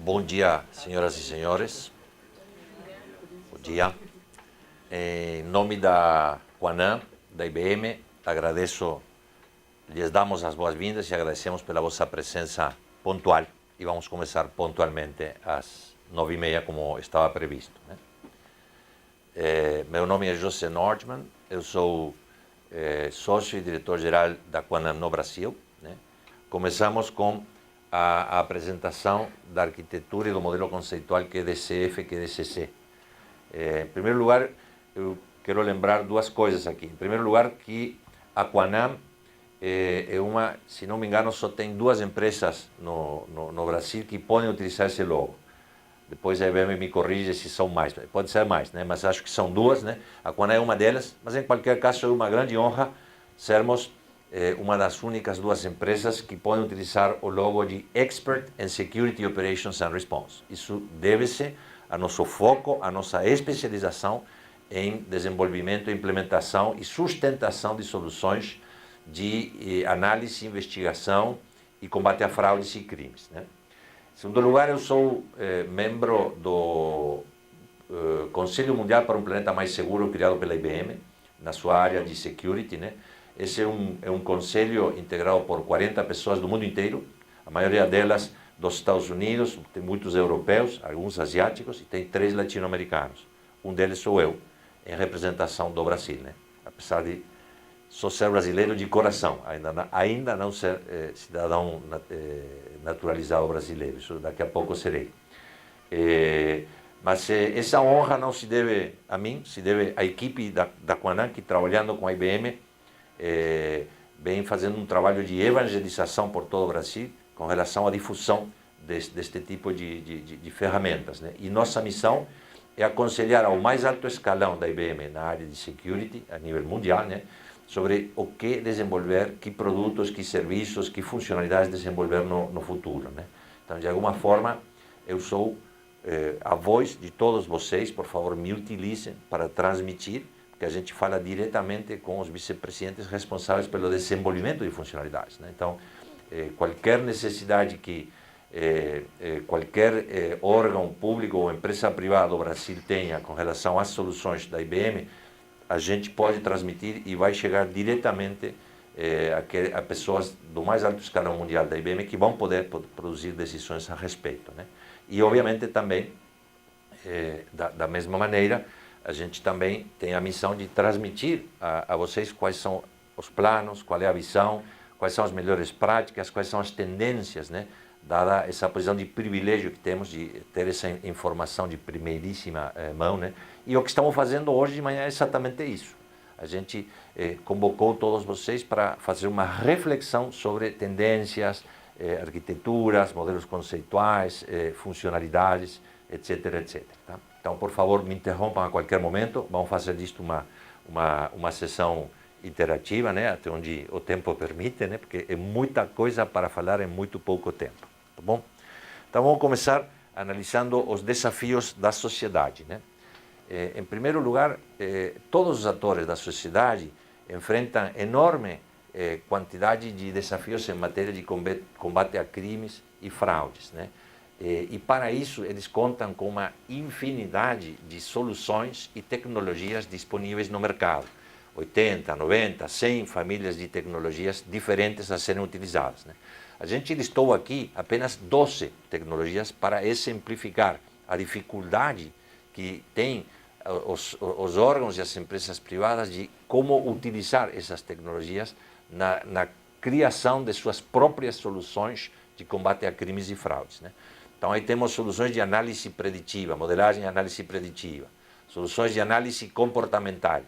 Bom dia, senhoras e senhores. Bom dia. Em nome da Quanam, da IBM, lhes damos as boas-vindas e agradecemos pela vossa presença pontual. E vamos começar pontualmente às 9h30, como estava previsto. Meu nome é José Nordman, eu sou sócio e diretor-geral da Quanam no Brasil. Começamos com a apresentação da arquitetura e do modelo conceitual que é DCF, que é DCC. Em primeiro lugar, eu quero lembrar duas coisas aqui. Em primeiro lugar, que a Quanam é uma, se não me engano, só tem duas empresas no Brasil que podem utilizar esse logo. Depois a IBM me corrige se são mais, pode ser mais, mas acho que são duas. A Quanam é uma delas, mas em qualquer caso é uma grande honra sermos uma das únicas duas empresas que podem utilizar o logo de Expert in Security Operations and Response. Isso deve-se ao nosso foco, à nossa especialização em desenvolvimento, implementação e sustentação de soluções de análise, investigação e combate a fraudes e crimes. Em segundo lugar, eu sou membro do Conselho Mundial para um Planeta Mais Seguro, criado pela IBM, na sua área de security. Esse é um conselho integrado por 40 pessoas do mundo inteiro, a maioria delas dos Estados Unidos, tem muitos europeus, alguns asiáticos e tem 3 latino-americanos. Um deles sou eu, em representação do Brasil, apesar de só ser brasileiro de coração, ainda não ser cidadão naturalizado brasileiro, isso daqui a pouco serei. Mas essa honra não se deve a mim, se deve à equipe da Quanam, que trabalhando com a IBM, vem fazendo um trabalho de evangelização por todo o Brasil com relação à difusão deste tipo de ferramentas. E nossa missão é aconselhar ao mais alto escalão da IBM na área de security, a nível mundial, sobre o que desenvolver, que produtos, que serviços, que funcionalidades desenvolver no futuro. Então, de alguma forma, eu sou a voz de todos vocês. Por favor, me utilizem para transmitir, que a gente fala diretamente com os vice-presidentes responsáveis pelo desenvolvimento de funcionalidades. Então, qualquer necessidade que qualquer órgão público ou empresa privada do Brasil tenha com relação às soluções da IBM, a gente pode transmitir e vai chegar diretamente a pessoas do mais alto escalão mundial da IBM que vão poder produzir decisões a respeito. E, obviamente, também, da mesma maneira, a gente também tem a missão de transmitir a vocês quais são os planos, qual é a visão, quais são as melhores práticas, quais são as tendências, dada essa posição de privilégio que temos de ter essa informação de primeiríssima mão. E o que estamos fazendo hoje de manhã é exatamente isso. A gente convocou todos vocês para fazer uma reflexão sobre tendências, arquiteturas, modelos conceituais, funcionalidades, etc, etc. Tá? Então, por favor, me interrompam a qualquer momento. Vamos fazer disto uma sessão interativa, até onde o tempo permite, porque é muita coisa para falar em muito pouco tempo. Tá bom? Então, vamos começar analisando os desafios da sociedade. Em primeiro lugar, todos os atores da sociedade enfrentam enorme quantidade de desafios em matéria de combate a crimes e fraudes. E para isso eles contam com uma infinidade de soluções e tecnologias disponíveis no mercado. 80, 90, 100 famílias de tecnologias diferentes a serem utilizadas. A gente listou aqui apenas 12 tecnologias para exemplificar a dificuldade que tem os órgãos e as empresas privadas de como utilizar essas tecnologias na criação de suas próprias soluções de combate a crimes e fraudes. Então, aí temos soluções de análise preditiva, modelagem e análise preditiva, soluções de análise comportamental,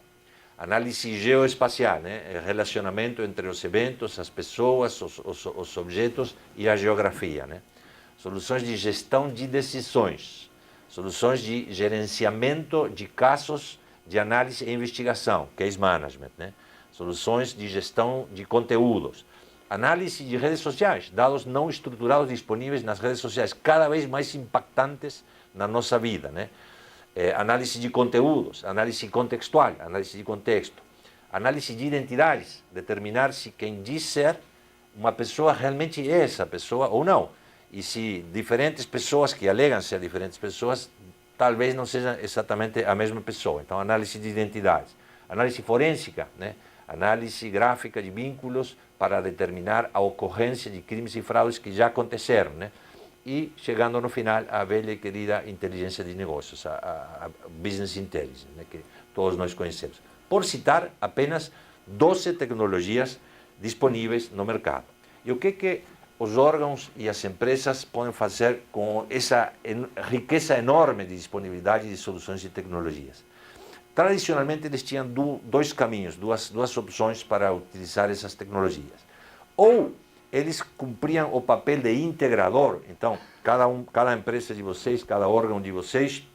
análise geoespacial, relacionamento entre os eventos, as pessoas, os objetos e a geografia, soluções de gestão de decisões, soluções de gerenciamento de casos de análise e investigação, case management, soluções de gestão de conteúdos, análise de redes sociais, dados não estruturados disponíveis nas redes sociais, cada vez mais impactantes na nossa vida. Análise de conteúdos, análise contextual, análise de contexto, análise de identidades, determinar se quem diz ser uma pessoa realmente é essa pessoa ou não. e se diferentes pessoas que alegam ser diferentes pessoas, talvez não sejam exatamente a mesma pessoa. Então, análise de identidades. Análise forênsica, né? Análise gráfica de vínculos para determinar a ocorrência de crimes e fraudes que já aconteceram, né? E chegando no final a velha e querida inteligência de negócios, a business intelligence, né? Que todos nós conhecemos. Por citar apenas 12 tecnologias disponíveis no mercado. E o que os órgãos e as empresas podem fazer com essa riqueza enorme de disponibilidade de soluções e tecnologias? Tradicionalmente, eles tinham dois caminhos, duas opções para utilizar essas tecnologias. Ou eles cumpriam o papel de integrador, então, cada empresa de vocês, cada órgão de vocês,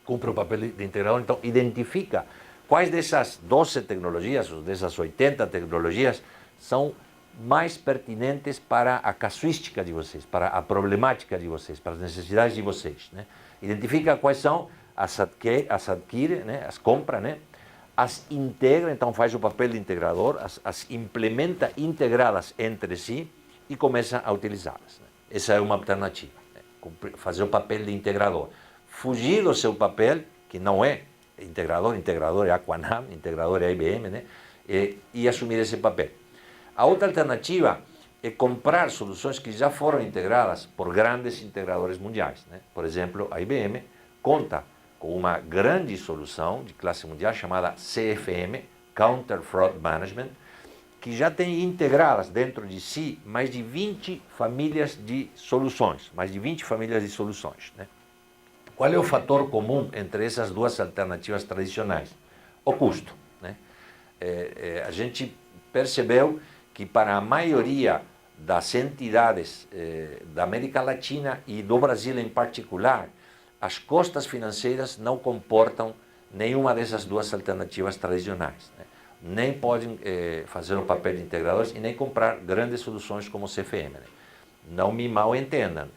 cumpre o papel de integrador, então, identifica quais dessas 12 tecnologias, ou dessas 80 tecnologias, são mais pertinentes para a casuística de vocês, para a problemática de vocês, para as necessidades de vocês, né? Identifica quais são, as adquire, né? As compra, né? As integra, então faz o papel de integrador, as implementa integradas entre si e começa a utilizá-las, né? Essa é uma alternativa, né? Fazer o papel de integrador. Fugir do seu papel, que não é integrador é a Quanam, integrador é a IBM, né? E assumir esse papel. A outra alternativa é comprar soluções que já foram integradas por grandes integradores mundiais, né? Por exemplo, a IBM conta com uma grande solução de classe mundial chamada CFM, Counter Fraud Management, que já tem integradas dentro de si mais de 20 famílias de soluções, né? Qual é o fator comum entre essas duas alternativas tradicionais? O custo, né? A gente percebeu que para a maioria das entidades da América Latina e do Brasil em particular, as costas financeiras não comportam nenhuma dessas duas alternativas tradicionais, né? Nem podem fazer o papel de integradores e nem comprar grandes soluções como o CFM, né? Não me mal entendam,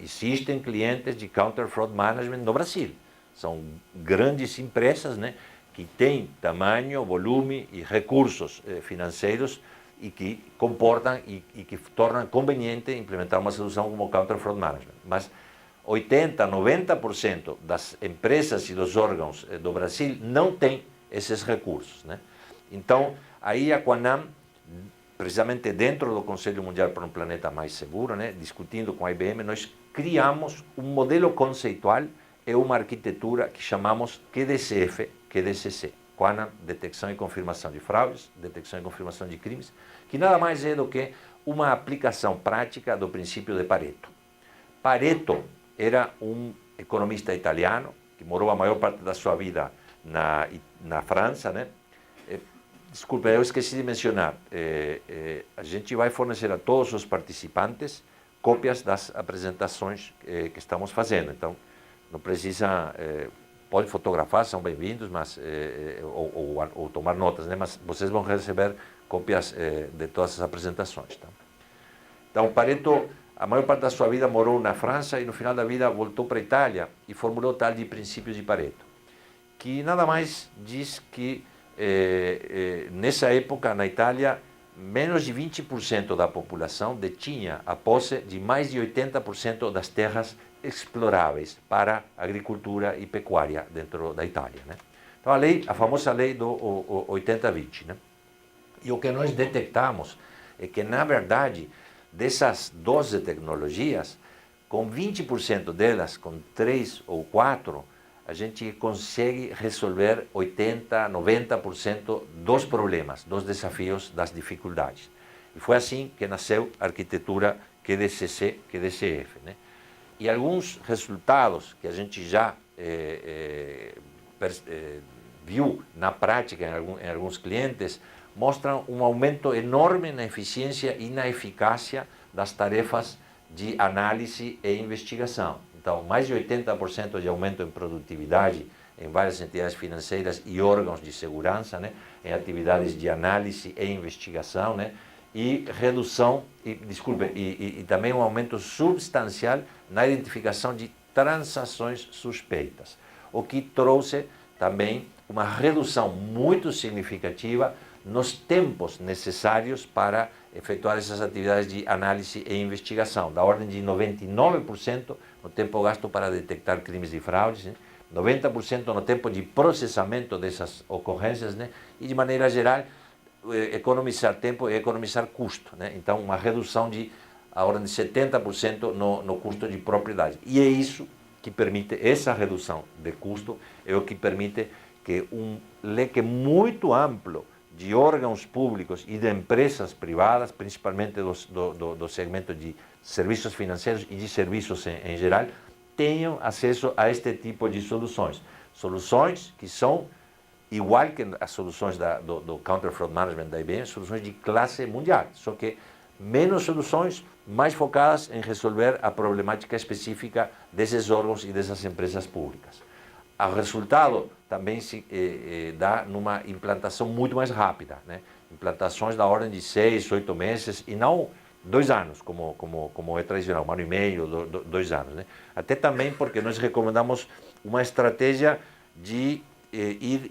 existem clientes de Counter Fraud Management no Brasil. São grandes empresas, né, que têm tamanho, volume e recursos financeiros e que comportam e que tornam conveniente implementar uma solução como Counter Fraud Management. Mas 80, 90% das empresas e dos órgãos do Brasil não têm esses recursos, né? Então, aí a Quanam, precisamente dentro do Conselho Mundial para um Planeta Mais Seguro, né, discutindo com a IBM, nós criamos um modelo conceitual e uma arquitetura que chamamos QDCF, QDCC, Quanam, Detecção e Confirmação de Fraudes, Detecção e Confirmação de Crimes, que nada mais é do que uma aplicação prática do princípio de Pareto. Pareto era um economista italiano que morou a maior parte da sua vida na França, né? Desculpa, eu esqueci de mencionar, a gente vai fornecer a todos os participantes cópias das apresentações que estamos fazendo, então não precisa, pode fotografar, são bem-vindos, mas ou tomar notas, né? Mas vocês vão receber cópias de todas as apresentações, tá? Então, Pareto, a maior parte da sua vida morou na França e no final da vida voltou para a Itália e formulou tal de princípios de Pareto, que nada mais diz que nessa época, na Itália, menos de 20% da população detinha a posse de mais de 80% das terras exploráveis para agricultura e pecuária dentro da Itália, né? Então, a famosa lei do 80-20, né? E o que nós detectamos é que, na verdade, dessas 12 tecnologias, com 20% delas, com 3 ou 4, a gente consegue resolver 80, 90% dos problemas, dos desafios, das dificuldades. E foi assim que nasceu a arquitetura QDCC, QDCF, né? E alguns resultados que a gente já viu na prática em alguns clientes mostram um aumento enorme na eficiência e na eficácia das tarefas de análise e investigação. Então, mais de 80% de aumento em produtividade em várias entidades financeiras e órgãos de segurança, né, em atividades de análise e investigação, né, e redução, e também um aumento substancial na identificação de transações suspeitas, o que trouxe também uma redução muito significativa nos tempos necessários para efetuar essas atividades de análise e investigação, da ordem de 99% no tempo gasto para detectar crimes e fraudes, né? 90% no tempo de processamento dessas ocorrências, né? E de maneira geral economizar tempo e economizar custo, né? Então uma redução de a ordem de 70% no custo de propriedade. E é isso que permite, essa redução de custo é o que permite que um leque muito amplo de órgãos públicos e de empresas privadas, principalmente do segmento de serviços financeiros e de serviços em geral, tenham acesso a este tipo de soluções. Soluções que são, igual que as soluções do Counter Fraud Management da IBM, soluções de classe mundial, só que menos soluções, mais focadas em resolver a problemática específica desses órgãos e dessas empresas públicas. O resultado também se dá numa implantação muito mais rápida, né? Implantações da ordem de 6, 8 meses e não 2 anos, como é tradicional, 1 ano e meio, 2 anos, né? Até também porque nós recomendamos uma estratégia de ir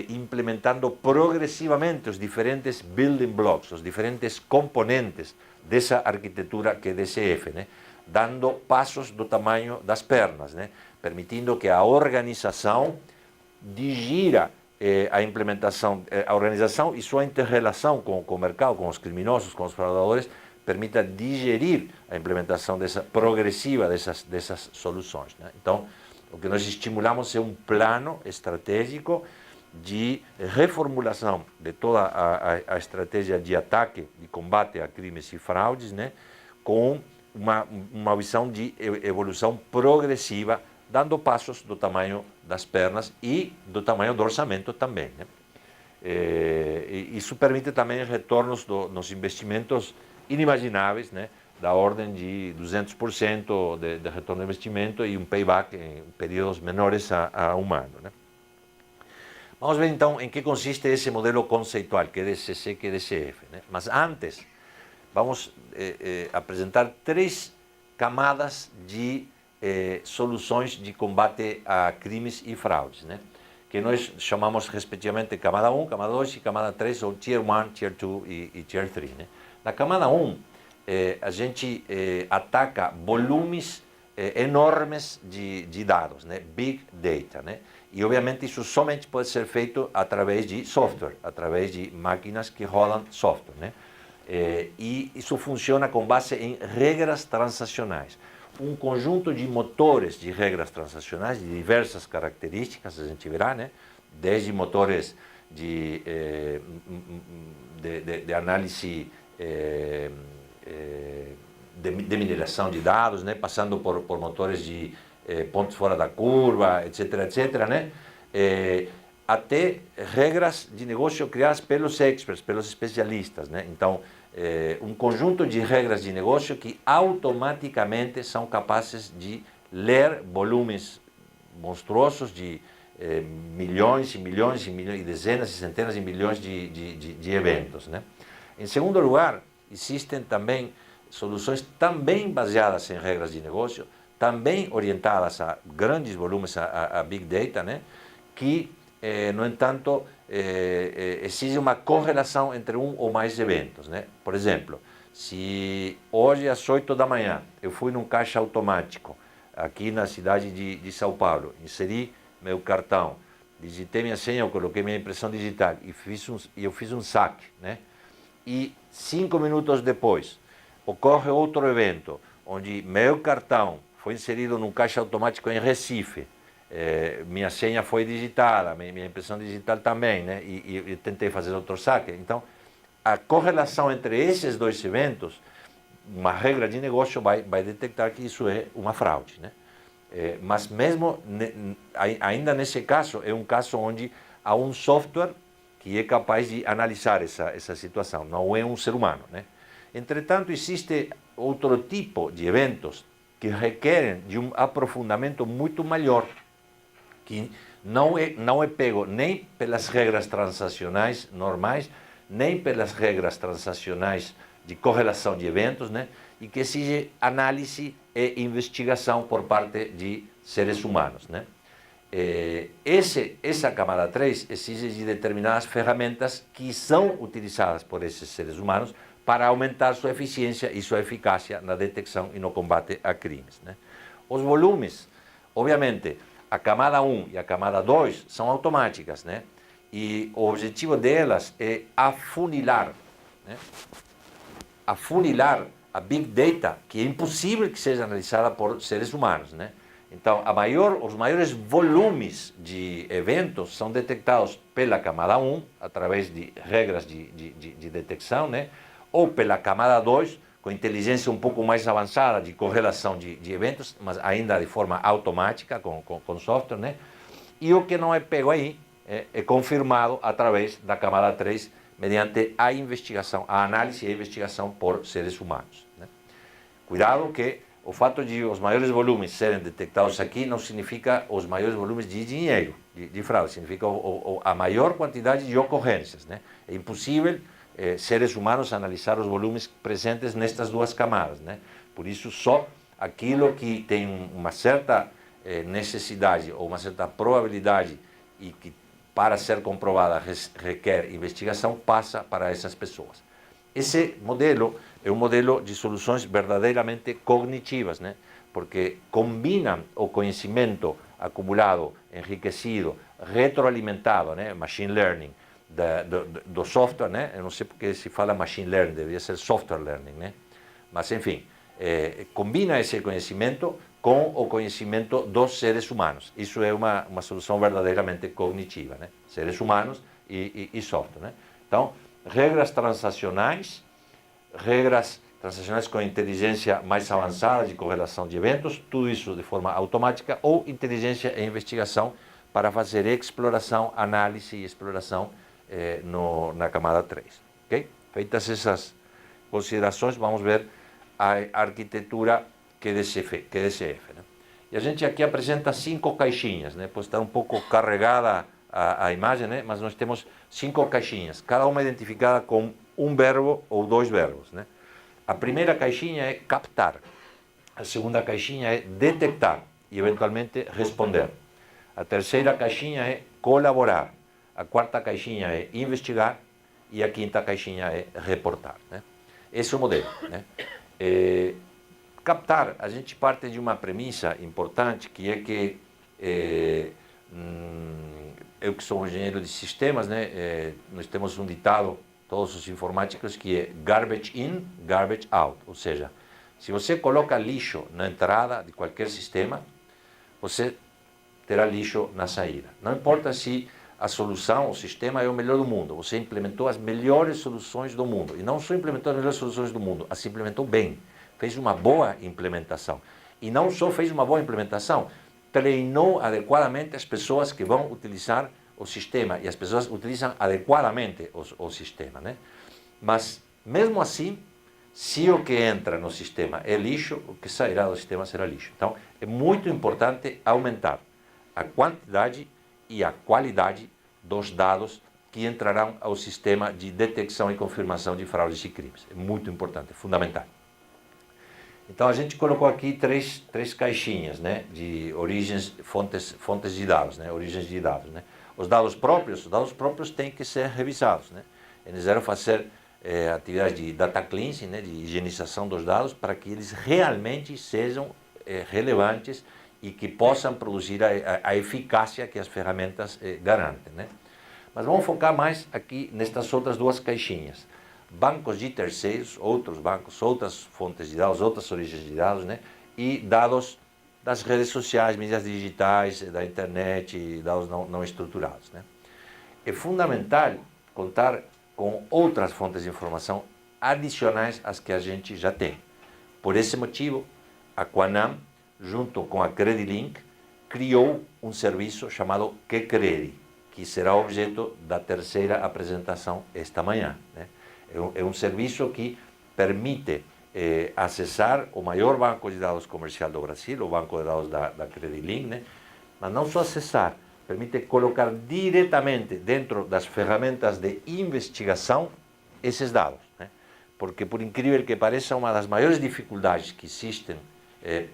implementando progressivamente os diferentes building blocks, os diferentes componentes dessa arquitetura que é DCF, né? Dando passos do tamanho das pernas, né? Permitindo que a organização digira a implementação, a organização e sua inter-relação com o mercado, com os criminosos, com os fraudadores, permita digerir a implementação progressiva dessas soluções, né? Então, o que nós estimulamos é um plano estratégico de reformulação de toda a estratégia de ataque, de combate a crimes e fraudes, né? Com uma visão de evolução progressiva, dando passos do tamanho das pernas e do tamanho do orçamento também, né? Isso permite também retornos nos investimentos inimagináveis, né? Da ordem de 200% de retorno de investimento e um payback em períodos menores a um ano, né? Vamos ver então em que consiste esse modelo conceitual, que é DCC, que é DCF, né? Mas antes, vamos apresentar 3 camadas de soluções de combate a crimes e fraudes, né? Que nós chamamos respectivamente camada 1, camada 2 e camada 3, ou Tier 1, Tier 2 e Tier 3, né? Na camada 1, a gente ataca volumes enormes de dados, né? Big Data, né? E obviamente isso somente pode ser feito através de software, através de máquinas que rodam software, né? E isso funciona com base em regras transacionais. Um conjunto de motores de regras transacionais de diversas características, a gente verá, né? Desde motores de análise de mineração de dados, né? Passando por motores de pontos fora da curva, etc., né? Até regras de negócio criadas pelos experts, pelos especialistas, né? Então, um conjunto de regras de negócio que automaticamente são capazes de ler volumes monstruosos de milhões e milhões e milhões, e dezenas e centenas de milhões de eventos, né? Em segundo lugar, existem também soluções também baseadas em regras de negócio, também orientadas a grandes volumes, a Big Data, né? Que, no entanto, exige uma correlação entre um ou mais eventos, né? Por exemplo, se hoje às 8 da manhã eu fui num caixa automático aqui na cidade de São Paulo, inseri meu cartão, digitei minha senha, eu coloquei minha impressão digital e eu fiz um saque, né? E 5 minutos depois ocorre outro evento, onde meu cartão foi inserido num caixa automático em Recife, minha senha foi digitada, minha impressão digital também, né? E tentei fazer outro saque. Então, a correlação entre esses 2 eventos, uma regra de negócio vai detectar que isso é uma fraude, né? Mas mesmo ainda nesse caso, é um caso onde há um software que é capaz de analisar essa situação, não é um ser humano, né? Entretanto, existe outro tipo de eventos que requerem de um aprofundamento muito maior, que não é pego nem pelas regras transacionais normais, nem pelas regras transacionais de correlação de eventos, né? E que exige análise e investigação por parte de seres humanos, né? Essa camada 3 exige de determinadas ferramentas que são utilizadas por esses seres humanos para aumentar sua eficiência e sua eficácia na detecção e no combate a crimes, né? Os volumes, obviamente, a camada 1 e a camada 2 são automáticas, né? E o objetivo delas é afunilar, né? Afunilar a Big Data, que é impossível que seja analisada por seres humanos, né? Então, os maiores volumes de eventos são detectados pela camada 1, através de regras de detecção, né? Ou pela camada 2, com inteligência um pouco mais avançada de correlação de eventos, mas ainda de forma automática, com software, né? E o que não é pego aí é confirmado através da camada 3, mediante a investigação, a análise e a investigação por seres humanos, né? Cuidado que o fato de os maiores volumes serem detectados aqui não significa os maiores volumes de dinheiro, de fraude, significa a maior quantidade de ocorrências, né? É impossível seres humanos analisar os volumes presentes nestas duas camadas, né? Por isso, só aquilo que tem uma certa necessidade ou uma certa probabilidade e que, para ser comprovada, requer investigação, passa para essas pessoas. Esse modelo é um modelo de soluções verdadeiramente cognitivas, né? Porque combinam o conhecimento acumulado, enriquecido, retroalimentado, né? Machine learning, do software, né? Eu não sei porque se fala machine learning, deveria ser software learning, né? Mas, enfim, combina esse conhecimento com o conhecimento dos seres humanos. Isso é uma solução verdadeiramente cognitiva, né? Seres humanos e software, né? Então, regras transacionais com inteligência mais avançada de correlação de eventos, tudo isso de forma automática, ou inteligência e investigação para fazer exploração, análise e exploração na camada 3. Okay? Feitas essas considerações, vamos ver a arquitetura QDCF, né? E a gente aqui apresenta 5 caixinhas, né? Pode estar um pouco carregada a imagem, né? Mas nós temos 5 caixinhas, cada uma identificada com um verbo ou 2 verbos, né? A primeira caixinha é captar, a segunda caixinha é detectar e eventualmente responder. A terceira caixinha é colaborar, a quarta caixinha é investigar e a quinta caixinha é reportar, né? Esse é o modelo, né? Captar, a gente parte de uma premissa importante, que é que eu que sou engenheiro de sistemas, né? Nós temos um ditado, todos os informáticos, que é garbage in, garbage out. Ou seja, se você coloca lixo na entrada de qualquer sistema, você terá lixo na saída. Não importa se a solução, o sistema é o melhor do mundo, você implementou as melhores soluções do mundo. E não só implementou as melhores soluções do mundo, as implementou bem, fez uma boa implementação. E não só fez uma boa implementação, treinou adequadamente as pessoas que vão utilizar o sistema, e as pessoas utilizam adequadamente o sistema, né? Mas, mesmo assim, se o que entra no sistema é lixo, o que sairá do sistema será lixo. Então, é muito importante aumentar a quantidade e a qualidade dos dados que entrarão ao sistema de detecção e confirmação de fraudes e crimes. É muito importante, é fundamental. Então, a gente colocou aqui três caixinhas, né, de origens, fontes de dados, né, origens de dados, né. Os dados próprios têm que ser revisados, né. É necessário fazer atividades de data cleansing, né, de higienização dos dados, para que eles realmente sejam relevantes e que possam produzir a eficácia que as ferramentas garantem, né. Mas vamos focar mais aqui nestas outras duas caixinhas. Bancos de terceiros, outros bancos, outras fontes de dados, outras origens de dados, né? E dados das redes sociais, mídias digitais, da internet, dados não estruturados, né? É fundamental contar com outras fontes de informação adicionais às que a gente já tem. Por esse motivo, a Quanam, junto com a Credilink, criou um serviço chamado QCredi, que será objeto da terceira apresentação esta manhã, né? É um serviço que permite acessar o maior banco de dados comercial do Brasil, o banco de dados da Credilink, né? Mas não só acessar, permite colocar diretamente dentro das ferramentas de investigação esses dados, né? Porque, por incrível que pareça, uma das maiores dificuldades que existem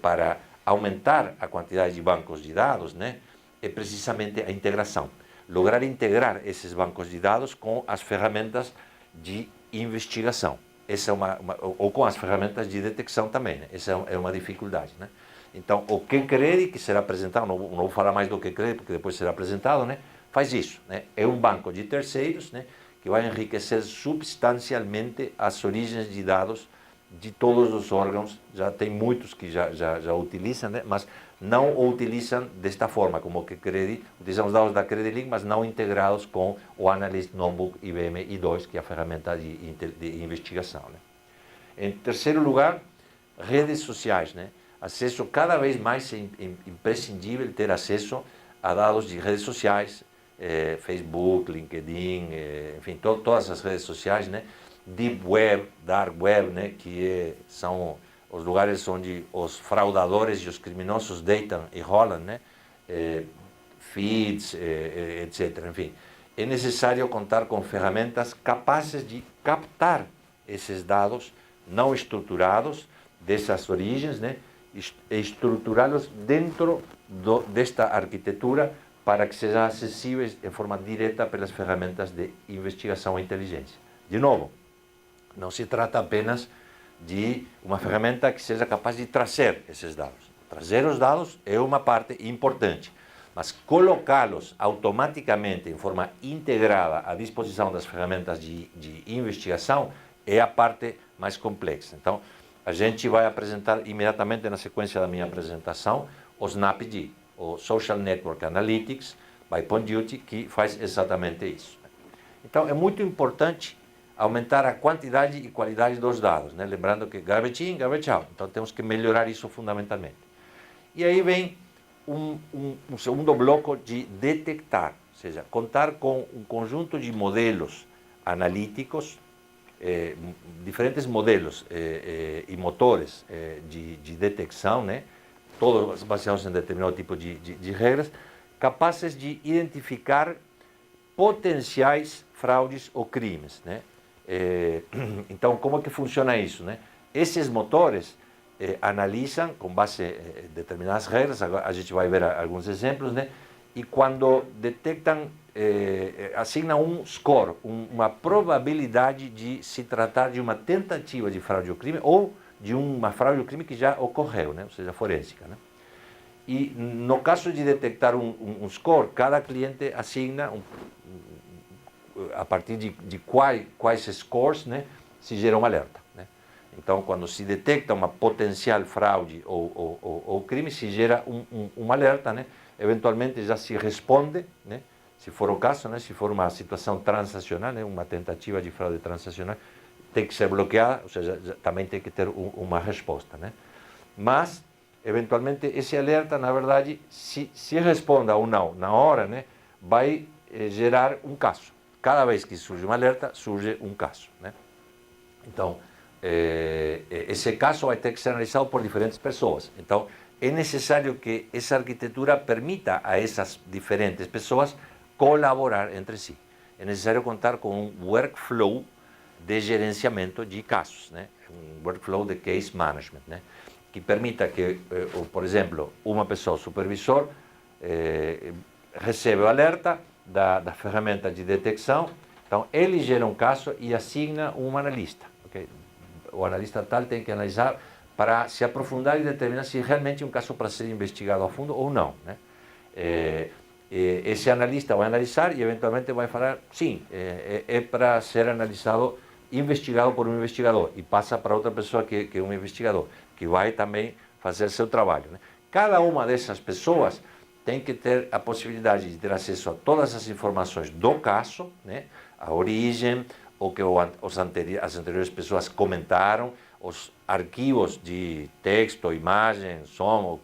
para aumentar a quantidade de bancos de dados, né, é precisamente a integração. Lograr integrar esses bancos de dados com as ferramentas de investigação. essa é ou com as ferramentas de detecção também, né? Essa é uma dificuldade, né? Então, o QCredit, que será apresentado, não vou falar mais do QCredit, porque depois será apresentado, né? Faz isso, né? É um banco de terceiros, né? Que vai enriquecer substancialmente as origens de dados de todos os órgãos. Já tem muitos que já utilizam, né? Mas não o utilizam desta forma, como que utilizam os dados da CreditLink, mas não integrados com o Analyst Notebook IBM i2, que é a ferramenta de investigação, né? Em terceiro lugar, redes sociais, né? Acesso cada vez mais imprescindível ter acesso a dados de redes sociais, Facebook, LinkedIn, enfim, todas as redes sociais, né? Deep Web, Dark Web, né? Que são os lugares onde os fraudadores e os criminosos deitam e rolam, né? Feeds, etc. Enfim, é necessário contar com ferramentas capazes de captar esses dados não estruturados dessas origens, né? Estruturá-los dentro desta arquitetura para que sejam acessíveis de forma direta pelas ferramentas de investigação e inteligência. De novo, não se trata apenas de uma ferramenta que seja capaz de trazer esses dados. Trazer os dados é uma parte importante, mas colocá-los automaticamente, em forma integrada, à disposição das ferramentas de investigação é a parte mais complexa. Então, a gente vai apresentar imediatamente na sequência da minha apresentação o SnapD, o Social Network Analytics by PonDuty, que faz exatamente isso. Então, é muito importante aumentar a quantidade e qualidade dos dados, né? Lembrando que garbage in, garbage out. Então, temos que melhorar isso fundamentalmente. E aí vem um segundo bloco de detectar, ou seja, contar com um conjunto de modelos analíticos, diferentes modelos e motores de detecção, né? Todos baseados em determinado tipo de regras, capazes de identificar potenciais fraudes ou crimes, né? Então, como é que funciona isso, né? Esses motores analisam com base em determinadas regras, agora a gente vai ver alguns exemplos, né? E quando detectam, assignam um score, uma probabilidade de se tratar de uma tentativa de fraude ou crime ou de uma fraude ou crime que já ocorreu, né? Ou seja, forensica, né? E no caso de detectar um score, cada cliente assigna a partir de quais scores, né, se gera um alerta, né? Então, quando se detecta uma potencial fraude ou crime, se gera um alerta, né? Eventualmente já se responde, né? Se for o caso, né? Se for uma situação transacional, né? Uma tentativa de fraude transacional, tem que ser bloqueada, ou seja, também tem que ter uma resposta, né? Mas, eventualmente, esse alerta, na verdade, se responda ou não na hora, né? Vai gerar um caso. Cada vez que surge um alerta, surge um caso, né? Então, esse caso vai ter que ser analisado por diferentes pessoas. Então, é necessário que essa arquitetura permita a essas diferentes pessoas colaborar entre si. É necessário contar com um workflow de gerenciamento de casos, né? Um workflow de case management, né? Que permita que, por exemplo, uma pessoa, o supervisor, recebe o alerta da ferramenta de detecção, então ele gera um caso e assigna um analista. Okay? O analista tal tem que analisar para se aprofundar e determinar se realmente é um caso para ser investigado a fundo ou não, né? Esse analista vai analisar e eventualmente vai falar, sim, é para ser analisado, investigado por um investigador, e passa para outra pessoa que é um investigador, que vai também fazer seu trabalho, né? Cada uma dessas pessoas tem que ter a possibilidade de ter acesso a todas as informações do caso, né? A origem, o que as anteriores pessoas comentaram, os arquivos de texto, imagem, som,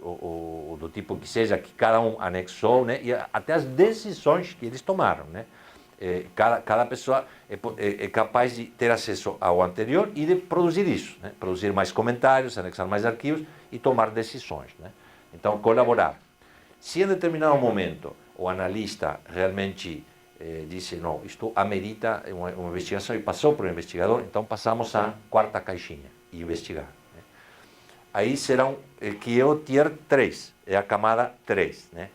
ou do tipo que seja, que cada um anexou, né? E até as decisões que eles tomaram, né? Cada pessoa é capaz de ter acesso ao anterior e de produzir isso, né? Produzir mais comentários, anexar mais arquivos e tomar decisões, né? Então, colaborar. Se em determinado momento o analista realmente disse, não, isto amerita uma investigação e passou para o investigador, então passamos à quarta caixinha, investigar, né? Aí será que é o Tier 3, é a camada 3, né?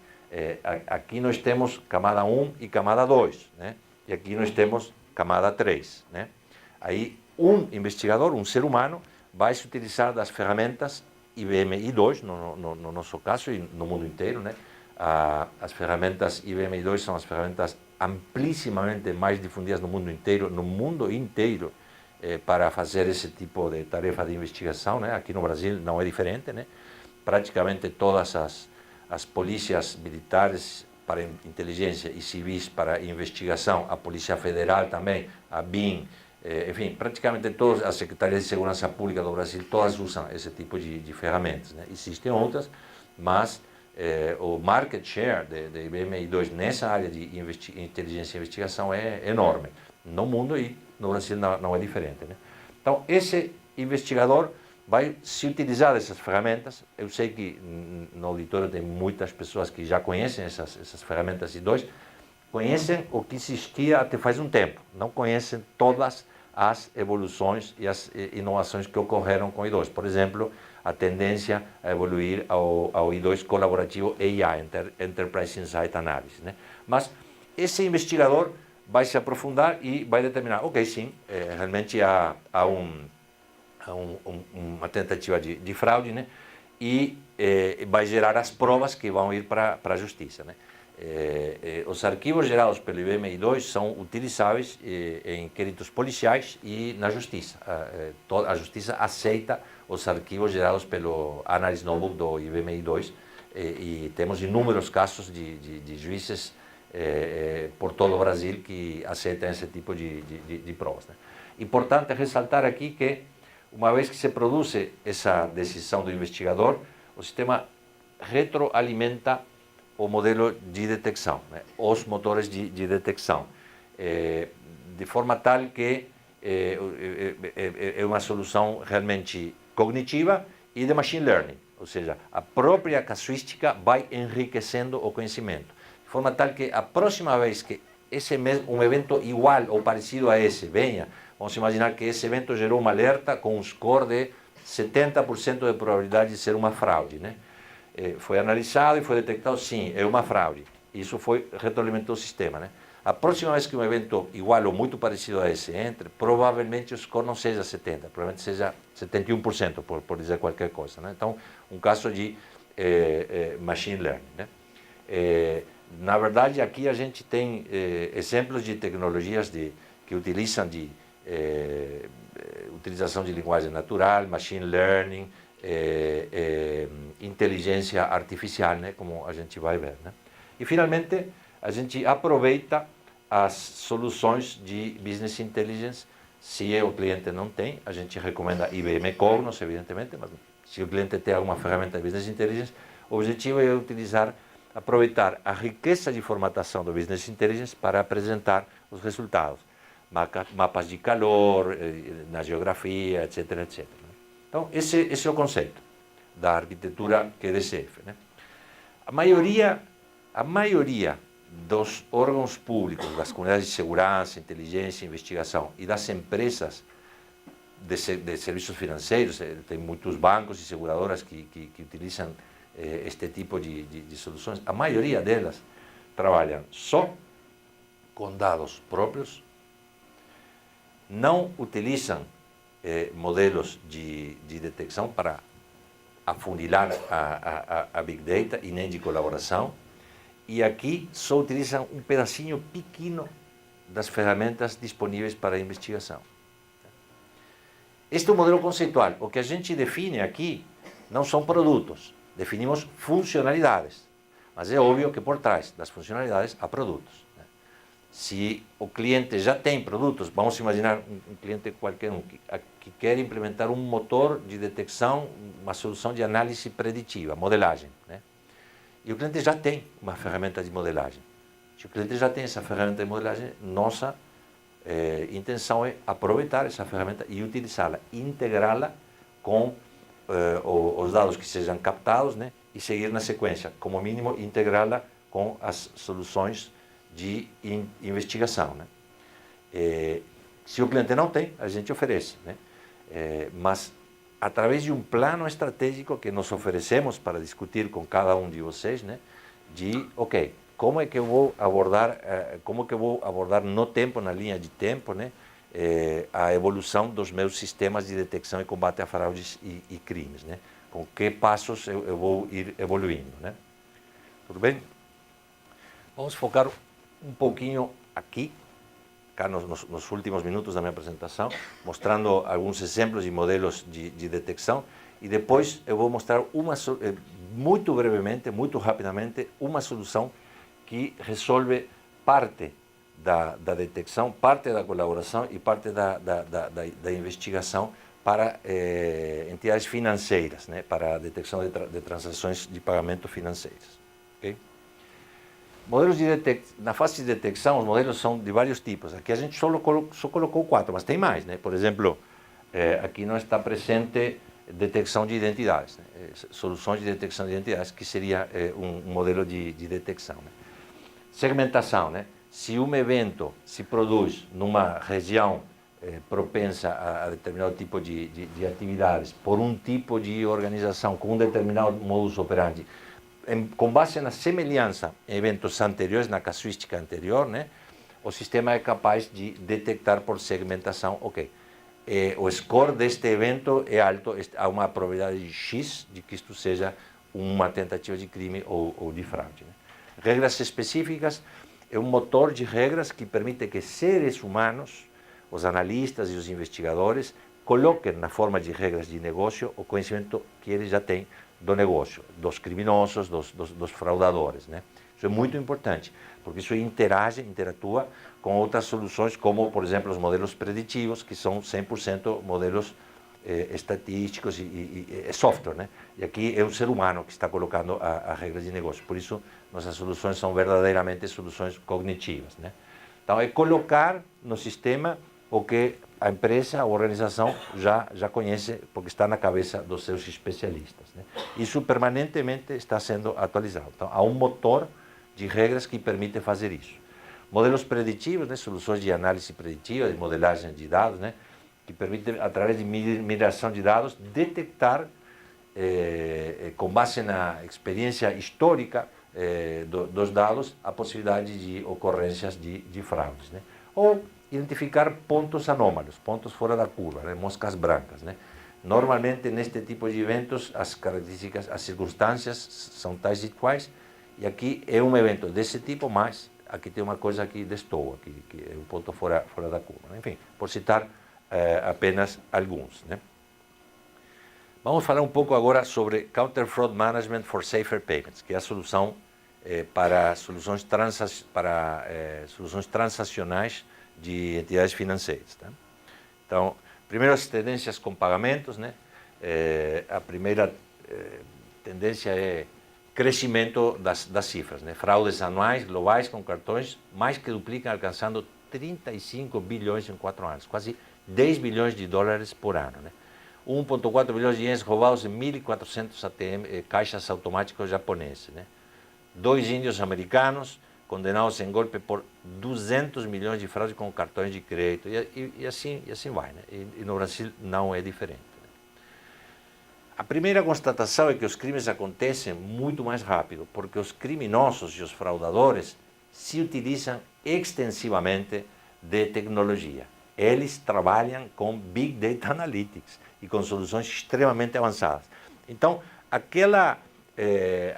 Aqui nós temos camada 1 e camada 2, né? E aqui nós temos camada 3, né? Aí um investigador, um ser humano, vai se utilizar das ferramentas IBM i2, no nosso caso e no mundo inteiro, né? As ferramentas IBM i2 são as ferramentas amplíssimamente mais difundidas no mundo inteiro, para fazer esse tipo de tarefa de investigação, né? Aqui no Brasil não é diferente, né? Praticamente todas as polícias militares para inteligência e civis para investigação, a Polícia Federal também, a BIM, enfim, praticamente todas as secretarias de segurança pública do Brasil, todas usam esse tipo de ferramentas, né? Existem outras, mas o market share de IBM i2 nessa área de inteligência e investigação é enorme, no mundo e no Brasil não é diferente, né? Então, esse investigador vai se utilizar dessas ferramentas. Eu sei que no auditório tem muitas pessoas que já conhecem essas ferramentas i2, conhecem o que existia até faz um tempo, não conhecem todas as evoluções e as inovações que ocorreram com o i2. Por exemplo, a tendência a evoluir ao i2 colaborativo AI, Enterprise Insight Analysis, né? Mas esse investigador vai se aprofundar e vai determinar, ok, sim, realmente há uma tentativa de fraude, né? E vai gerar as provas que vão ir para a justiça, né? Os arquivos gerados pelo IBM i2 são utilizáveis em inquéritos policiais e na justiça. A justiça aceita os arquivos gerados pelo Analysis Notebook do IBM i2 e temos inúmeros casos de juízes por todo o Brasil que aceitam esse tipo de provas, né? Importante ressaltar aqui que, uma vez que se produz essa decisão do investigador, o sistema retroalimenta o modelo de detecção, né? Os motores de detecção, de forma tal que é uma solução realmente cognitiva e de machine learning, ou seja, a própria casuística vai enriquecendo o conhecimento, de forma tal que a próxima vez que um evento igual ou parecido a esse venha, vamos imaginar que esse evento gerou um alerta com um score de 70% de probabilidade de ser uma fraude, né? Foi analisado e foi detectado, sim, é uma fraude. Isso retroalimentou o sistema, né? A próxima vez que um evento igual ou muito parecido a esse entre, provavelmente o score não seja 70%, provavelmente seja 71%, por dizer qualquer coisa, né? Então, um caso de machine learning, né? Na verdade, aqui a gente tem exemplos de tecnologias que utilizam utilização de linguagem natural, machine learning, inteligência artificial, né, como a gente vai ver, né? E finalmente a gente aproveita as soluções de business intelligence. Se o cliente não tem, a gente recomenda IBM Cognos, evidentemente, mas se o cliente tem alguma ferramenta de business intelligence, o objetivo é aproveitar a riqueza de formatação do business intelligence para apresentar os resultados, mapas de calor, na geografia, etc, etc. Então, esse é o conceito da arquitetura QDCF, né? A maioria dos órgãos públicos, das comunidades de segurança, inteligência, investigação e das empresas de serviços financeiros, tem muitos bancos e seguradoras que utilizam este tipo de soluções, a maioria delas trabalham só com dados próprios, não utilizam modelos de detecção para afunilar a Big Data e nem de colaboração, e aqui só utilizam um pedacinho pequeno das ferramentas disponíveis para a investigação. Este é o modelo conceitual. O que a gente define aqui não são produtos, definimos funcionalidades, mas é óbvio que por trás das funcionalidades há produtos. Se o cliente já tem produtos, vamos imaginar um cliente qualquer que quer implementar um motor de detecção, uma solução de análise preditiva, modelagem, né? E o cliente já tem uma ferramenta de modelagem. Se o cliente já tem essa ferramenta de modelagem, nossa intenção é aproveitar essa ferramenta e utilizá-la, integrá-la com os dados que sejam captados, né? E seguir na sequência, como mínimo integrá-la com as soluções de investigação, né? Se o cliente não tem, a gente oferece, né? Mas através de um plano estratégico que nós oferecemos para discutir com cada um de vocês, né? Como é que eu vou abordar, no tempo, na linha de tempo, né? a evolução dos meus sistemas de detecção e combate a fraudes e crimes, né? Com que passos eu vou ir evoluindo, né? Tudo bem? Vamos focar um pouquinho aqui, cá nos últimos minutos da minha apresentação, mostrando alguns exemplos de modelos de detecção, e depois eu vou mostrar muito brevemente, muito rapidamente, uma solução que resolve parte da detecção, parte da colaboração e parte da investigação para entidades financeiras, né, para a detecção de transações de pagamento financeiras. Okay? Modelos na fase de detecção, os modelos são de vários tipos. Aqui a gente só colocou 4, mas tem mais, né? Por exemplo, aqui não está presente detecção de identidades, né? Soluções de detecção de identidades, que seria um modelo de detecção, né? Segmentação, né? Se um evento se produz numa região propensa a determinado tipo de atividades, por um tipo de organização com um determinado modus operandi, com base na semelhança em eventos anteriores, na casuística anterior, né, o sistema é capaz de detectar por segmentação, ok, o score deste evento é alto, há uma probabilidade de X de que isto seja uma tentativa de crime ou de fraude, né? Regras específicas é um motor de regras que permite que seres humanos, os analistas e os investigadores, coloquem na forma de regras de negócio o conhecimento que eles já têm do negócio, dos criminosos, dos fraudadores, né? Isso é muito importante, porque isso interatua com outras soluções, como, por exemplo, os modelos preditivos, que são 100% modelos estatísticos e software, né? E aqui é o ser humano que está colocando a regra de negócio. Por isso, nossas soluções são verdadeiramente soluções cognitivas, né? Então, é colocar no sistema o que a empresa, a organização já conhece, porque está na cabeça dos seus especialistas, né? Isso permanentemente está sendo atualizado. Então, há um motor de regras que permite fazer isso. Modelos preditivos, né? Soluções de análise preditiva, de modelagem de dados, né? Que permitem, através de mineração de dados, detectar, com base na experiência histórica dos dados, a possibilidade de ocorrências de fraudes, né? Ou identificar pontos anômalos, pontos fora da curva, né? Moscas brancas, né? Normalmente, neste tipo de eventos, as características, as circunstâncias são tais e quais, e aqui é um evento desse tipo, mas aqui tem uma coisa que destoa, que é um ponto fora da curva. Enfim, por citar apenas alguns, né? Vamos falar um pouco agora sobre Counter Fraud Management for Safer Payments, que é a solução para soluções transacionais de entidades financeiras, tá? Então, primeiro as tendências com pagamentos, né? A primeira tendência é crescimento das cifras, né? Fraudes anuais globais com cartões mais que duplicam, alcançando 35 bilhões em 4 anos, quase 10 bilhões de dólares por ano, né? 1,4 bilhões de ienes roubados em 1.400 caixas automáticos japoneses, né? 2 índios americanos condenados em golpe por 200 milhões de fraudes com cartões de crédito, e assim vai, né? E no Brasil não é diferente, né? A primeira constatação é que os crimes acontecem muito mais rápido, porque os criminosos e os fraudadores se utilizam extensivamente de tecnologia. Eles trabalham com Big Data Analytics e com soluções extremamente avançadas. Então, aquela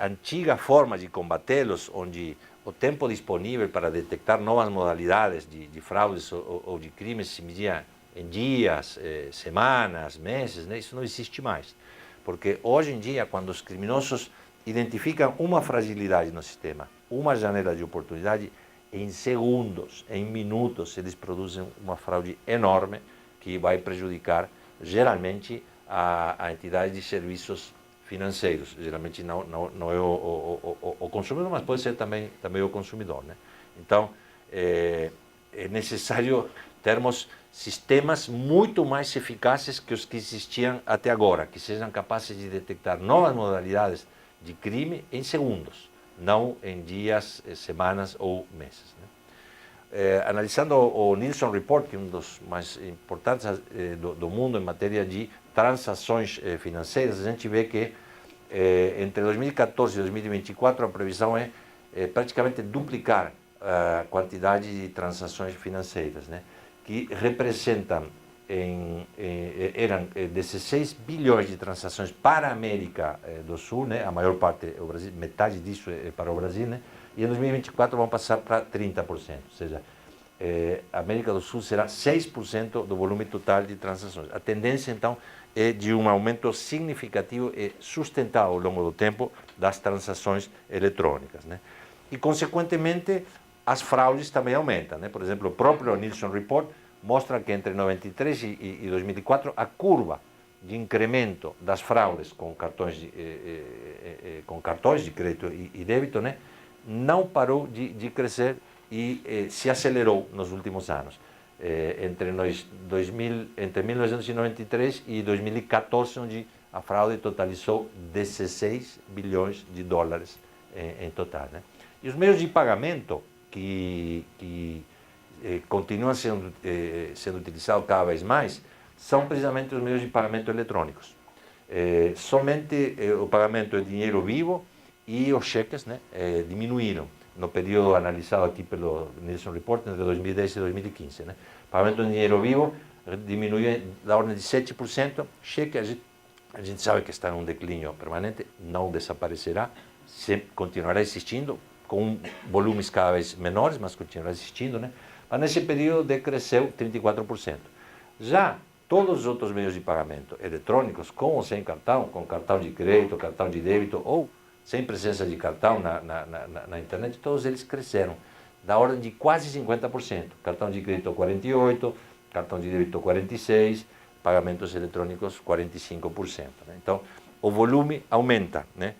antiga forma de combatê-los, onde o tempo disponível para detectar novas modalidades de fraudes ou de crimes se media em dias, semanas, meses, né? Isso não existe mais. Porque hoje em dia, quando os criminosos identificam uma fragilidade no sistema, uma janela de oportunidade, em segundos, em minutos, eles produzem uma fraude enorme que vai prejudicar, geralmente, a entidade de serviços financeiros. Geralmente não é o consumidor, mas pode ser também o consumidor, né? Então, é necessário termos sistemas muito mais eficazes que os que existiam até agora, que sejam capazes de detectar novas modalidades de crime em segundos, não em dias, semanas ou meses, né? Analisando o Nielsen Report, que é um dos mais importantes do mundo em matéria de transações financeiras, a gente vê que entre 2014 e 2024 a previsão é praticamente duplicar a quantidade de transações financeiras, né? que representam, eram 16 bilhões de transações para a América do Sul, né? A maior parte é o Brasil, metade disso é para o Brasil, né? E em 2024 vão passar para 30%, ou seja, a América do Sul será 6% do volume total de transações. A tendência, então, é de um aumento significativo e sustentável ao longo do tempo das transações eletrônicas, né? E, consequentemente, as fraudes também aumentam, né? Por exemplo, o próprio Nielsen Report mostra que entre 93 e 2004 a curva de incremento das fraudes com cartões de crédito e débito, né, não parou de crescer e se acelerou nos últimos anos. Entre 1993 e 2014, onde a fraude totalizou 16 bilhões de dólares em total, né? E os meios de pagamento que continuam sendo utilizados cada vez mais são precisamente os meios de pagamento eletrônicos. Somente o pagamento em dinheiro vivo e os cheques, né, diminuíram no período analisado aqui pelo Nielsen Report entre 2010 e 2015. Né? Pagamento em dinheiro vivo diminuiu da ordem de 7%, cheque a gente sabe que está em um declínio permanente, não desaparecerá, sempre continuará existindo, com volumes cada vez menores, mas continuará existindo, né? Mas nesse período decresceu 34%. Já todos os outros meios de pagamento eletrônicos, com ou sem cartão, com cartão de crédito, cartão de débito ou sem presença de cartão na internet, todos eles cresceram, da ordem de quase 50%. Cartão de crédito 48%, cartão de débito 46%, pagamentos eletrônicos 45%. Né? Então, o volume aumenta, né?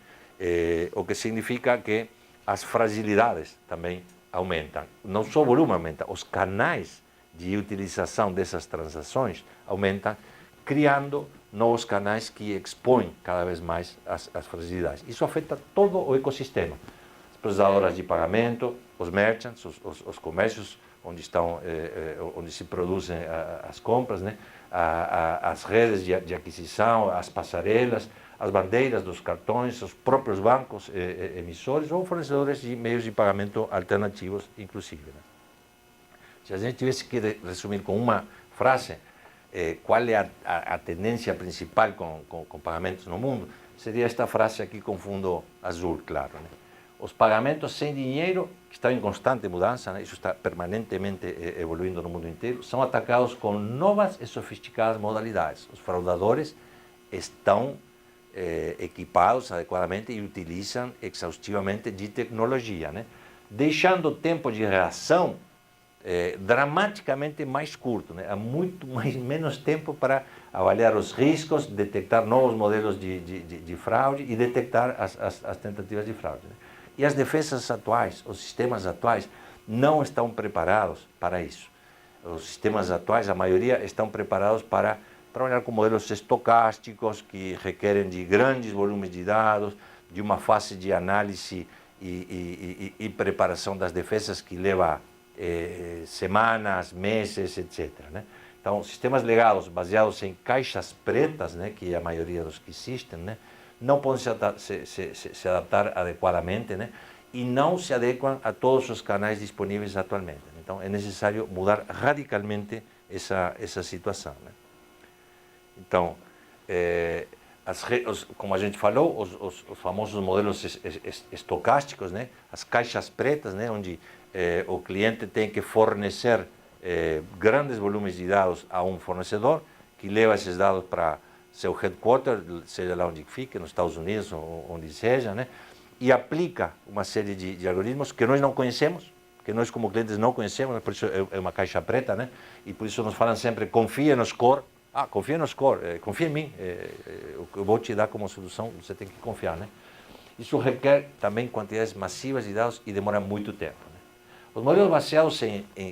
O que significa que as fragilidades também aumentam. Não só o volume aumenta, os canais de utilização dessas transações aumentam, criando novos canais que expõem cada vez mais as fragilidades. Isso afeta todo o ecossistema. As processadoras de pagamento, os merchants, os comércios onde se produzem as compras, né? As redes de aquisição, as passarelas, as bandeiras dos cartões, os próprios bancos emissores ou fornecedores de meios de pagamento alternativos, inclusive. Né? Se a gente tivesse que resumir com uma frase qual é a tendência principal com pagamentos no mundo, seria esta frase aqui com fundo azul, claro. Né? Os pagamentos sem dinheiro, que estão em constante mudança, né? Isso está permanentemente evoluindo no mundo inteiro, são atacados com novas e sofisticadas modalidades. Os fraudadores estão equipados adequadamente e utilizam exaustivamente de tecnologia, né? Deixando o tempo de reação dramaticamente mais curto, né? Há muito menos tempo para avaliar os riscos, detectar novos modelos de fraude e detectar as tentativas de fraude. Né? E as defesas atuais, os sistemas atuais, não estão preparados para isso. Os sistemas atuais, a maioria, estão preparados para trabalhar com modelos estocásticos que requerem de grandes volumes de dados, de uma fase de análise e preparação das defesas que leva semanas, meses, etc. Né? Então, sistemas legados baseados em caixas pretas, né, que é a maioria dos que existem, né, não podem se adaptar adequadamente, né, e não se adequam a todos os canais disponíveis atualmente. Então, é necessário mudar radicalmente essa situação. Né? Então, como a gente falou, os famosos modelos estocásticos, né, as caixas pretas, né, onde o cliente tem que fornecer grandes volumes de dados a um fornecedor, que leva esses dados para seu headquarter, seja lá onde fique, nos Estados Unidos ou onde seja, né? E aplica uma série de algoritmos que nós não conhecemos, que nós como clientes não conhecemos, por isso é uma caixa preta, né? E por isso nos falam sempre, confia no score. Confia no score, confia em mim, eu vou te dar como solução, você tem que confiar, né? Isso requer também quantidades massivas de dados e demora muito tempo. Né? Os modelos baseados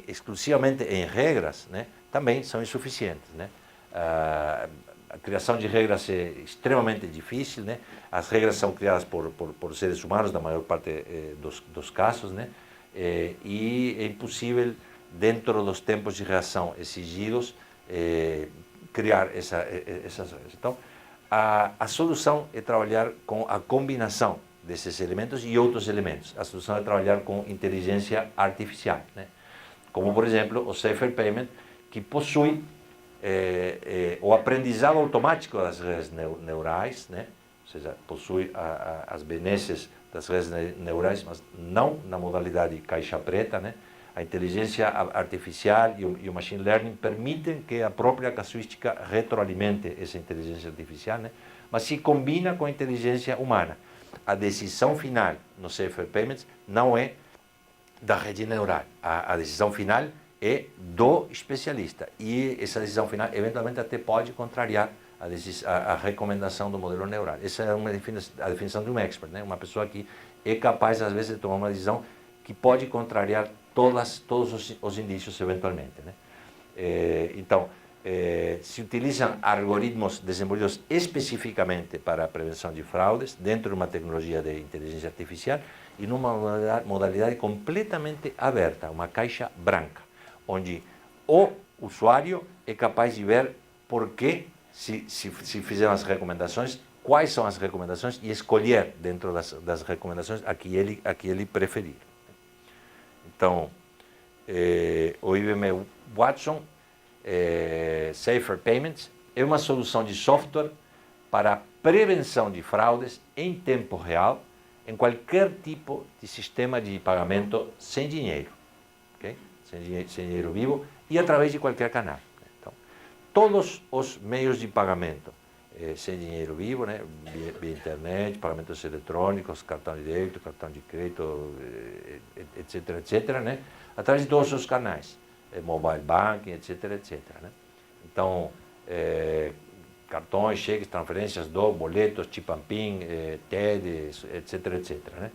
exclusivamente em regras, né, também são insuficientes. Né? A criação de regras é extremamente difícil, né? As regras são criadas por seres humanos, na maior parte dos casos, né? E é impossível, dentro dos tempos de reação exigidos, criar essas regras. Então, a solução é trabalhar com a combinação desses elementos e outros elementos. A solução é trabalhar com inteligência artificial, né? Como, por exemplo, o Safer Payment, que possui o aprendizado automático das redes neurais, né? Ou seja, possui as benesses das redes neurais, mas não na modalidade caixa preta, né? A inteligência artificial e o machine learning permitem que a própria casuística retroalimente essa inteligência artificial, né? Mas se combina com a inteligência humana. A decisão final no Safer Payments não é da rede neural. A decisão final é do especialista. E essa decisão final, eventualmente, até pode contrariar a recomendação do modelo neural. Essa é a definição de um expert, né? Uma pessoa que é capaz, às vezes, de tomar uma decisão que pode contrariar todos os indícios, eventualmente, né? Então, se utilizam algoritmos desenvolvidos especificamente para a prevenção de fraudes, dentro de uma tecnologia de inteligência artificial e numa modalidade completamente aberta, uma caixa branca, onde o usuário é capaz de ver por que, se fizeram as recomendações, quais são as recomendações e escolher dentro das recomendações a que ele preferir. Então, o IBM Watson Safer Payments é uma solução de software para a prevenção de fraudes em tempo real em qualquer tipo de sistema de pagamento sem dinheiro, okay? sem dinheiro vivo e através de qualquer canal. Então, todos os meios de pagamento sem dinheiro vivo, né? Via internet, pagamentos eletrônicos, cartão de débito, cartão de crédito, etc., né? Através de todos os canais. Mobile banking, etc. Né? Então, cartões, cheques, transferências, boletos, chip and PIN, TED, etc. Né?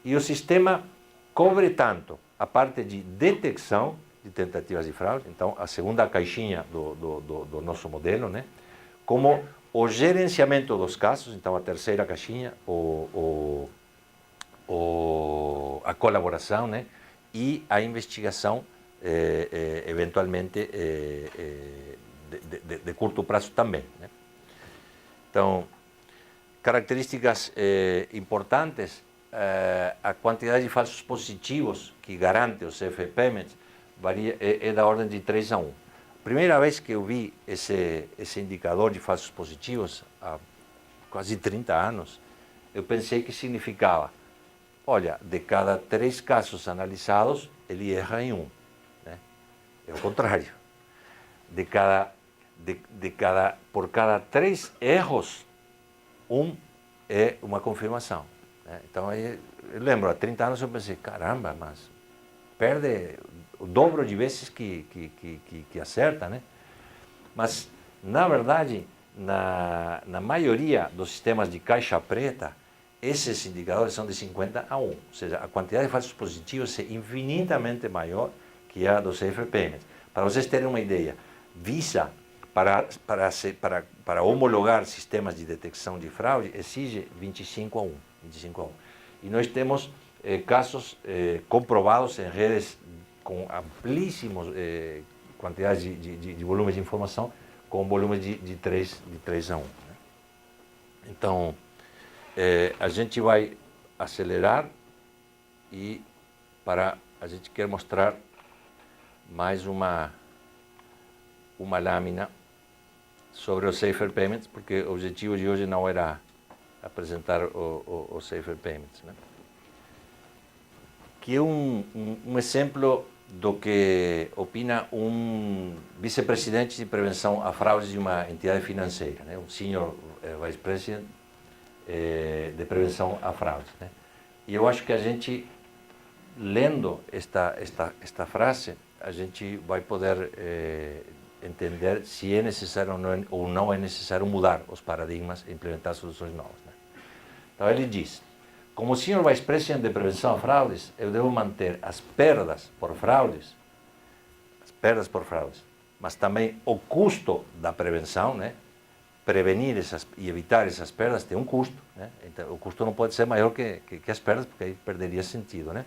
E o sistema cobre tanto a parte de detecção de tentativas de fraude, então a segunda caixinha do nosso modelo, né? Como o gerenciamento dos casos, então a terceira caixinha, a colaboração, né? E a investigação eventualmente de curto prazo também, né? Então, características importantes, a quantidade de falsos positivos que garante o Safer Payments é da ordem de 3 a 1. Primeira vez que eu vi esse indicador de falsos positivos, há quase 30 anos, eu pensei que significava, olha, de cada 3 casos analisados, ele erra em 1. É o contrário. Por cada 3 erros, 1 é uma confirmação. Né? Então, aí, eu lembro, há 30 anos eu pensei, caramba, mas perde o dobro de vezes que acerta, né? Mas, na verdade, na maioria dos sistemas de caixa preta, esses indicadores são de 50 a 1. Ou seja, a quantidade de falsos positivos é infinitamente maior que a do Safer Payments. Para vocês terem uma ideia, Visa, para homologar sistemas de detecção de fraude, exige 25 a 1. 25 a 1. E nós temos casos comprovados em redes com amplíssimos quantidades de volumes de informação, com volumes de 3 a 1. Né? Então, a gente vai acelerar e a gente quer mostrar mais uma lâmina sobre o Safer Payments, porque o objetivo de hoje não era apresentar o Safer Payments, né? Que é um exemplo do que opina um vice-presidente de prevenção a fraudes de uma entidade financeira, né? Um senior vice president de prevenção a fraudes, né? E eu acho que a gente, lendo esta frase, a gente vai poder entender se é necessário ou não é necessário mudar os paradigmas e implementar soluções novas, né? Então ele diz, como Senior Vice President de Prevenção a Fraudes, eu devo manter as perdas por fraudes, mas também o custo da prevenção, né? Prevenir e evitar essas perdas tem um custo, né? Então, o custo não pode ser maior que as perdas, porque aí perderia sentido, né?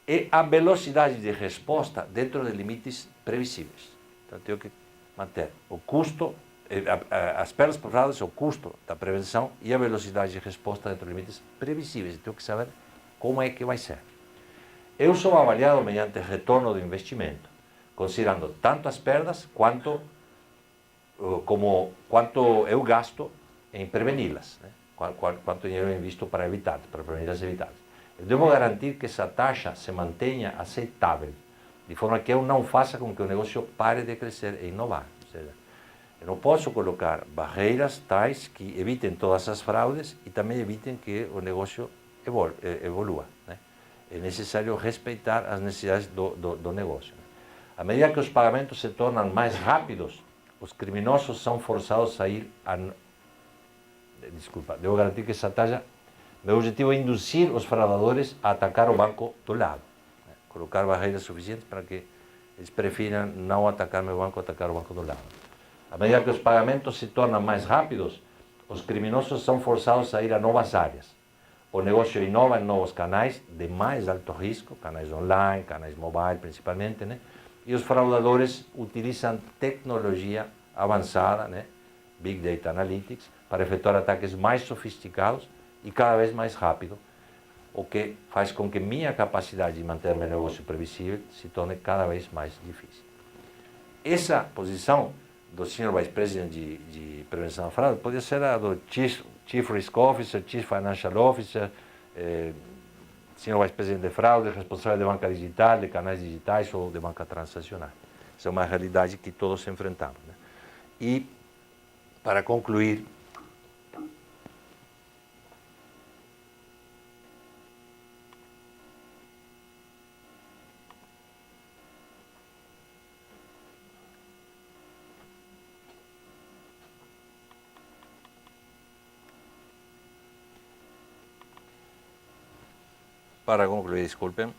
E a velocidade de resposta dentro de limites previsíveis. Então, tenho que manter o custo, as perdas por fraudes, o custo da prevenção e a velocidade de resposta dentro de limites previsíveis. Tenho que saber como é que vai ser. Eu sou avaliado mediante retorno do investimento. considerando tanto as perdas quanto eu gasto em preveni-las, né? Quanto dinheiro eu invisto para evitar, para prevenir-las e evitá-las. Eu devo garantir que essa taxa se mantenha aceitável, de forma que eu não faça com que o negócio pare de crescer e inovar. Ou seja, eu não posso colocar barreiras tais que evitem todas as fraudes e também evitem que o negócio evolua, né? É necessário respeitar as necessidades do negócio, né? À medida que os pagamentos se tornam mais rápidos, os criminosos são forçados a ir a... Desculpa, devo garantir que essa taxa... Meu objetivo é induzir os fraudadores a atacar o banco do lado, né? Colocar barreiras suficientes para que eles prefiram não atacar meu banco, atacar o banco do lado. À medida que os pagamentos se tornam mais rápidos, os criminosos são forçados a ir a novas áreas. O negócio inova em novos canais de mais alto risco, canais online, canais mobile principalmente, né? E os fraudadores utilizam tecnologia avançada, né? Big Data Analytics, para efetuar ataques mais sofisticados e cada vez mais rápido, o que faz com que minha capacidade de manter meu negócio previsível se torne cada vez mais difícil. Essa posição do Senior Vice President de Prevenção da Fraude poderia ser a do Chief Risk Officer, Chief Financial Officer, Senior Vice President de Fraude, responsável de banca digital, de canais digitais ou de banca transacional. Essa é uma realidade que todos enfrentamos, né? E, para concluir, disculpen,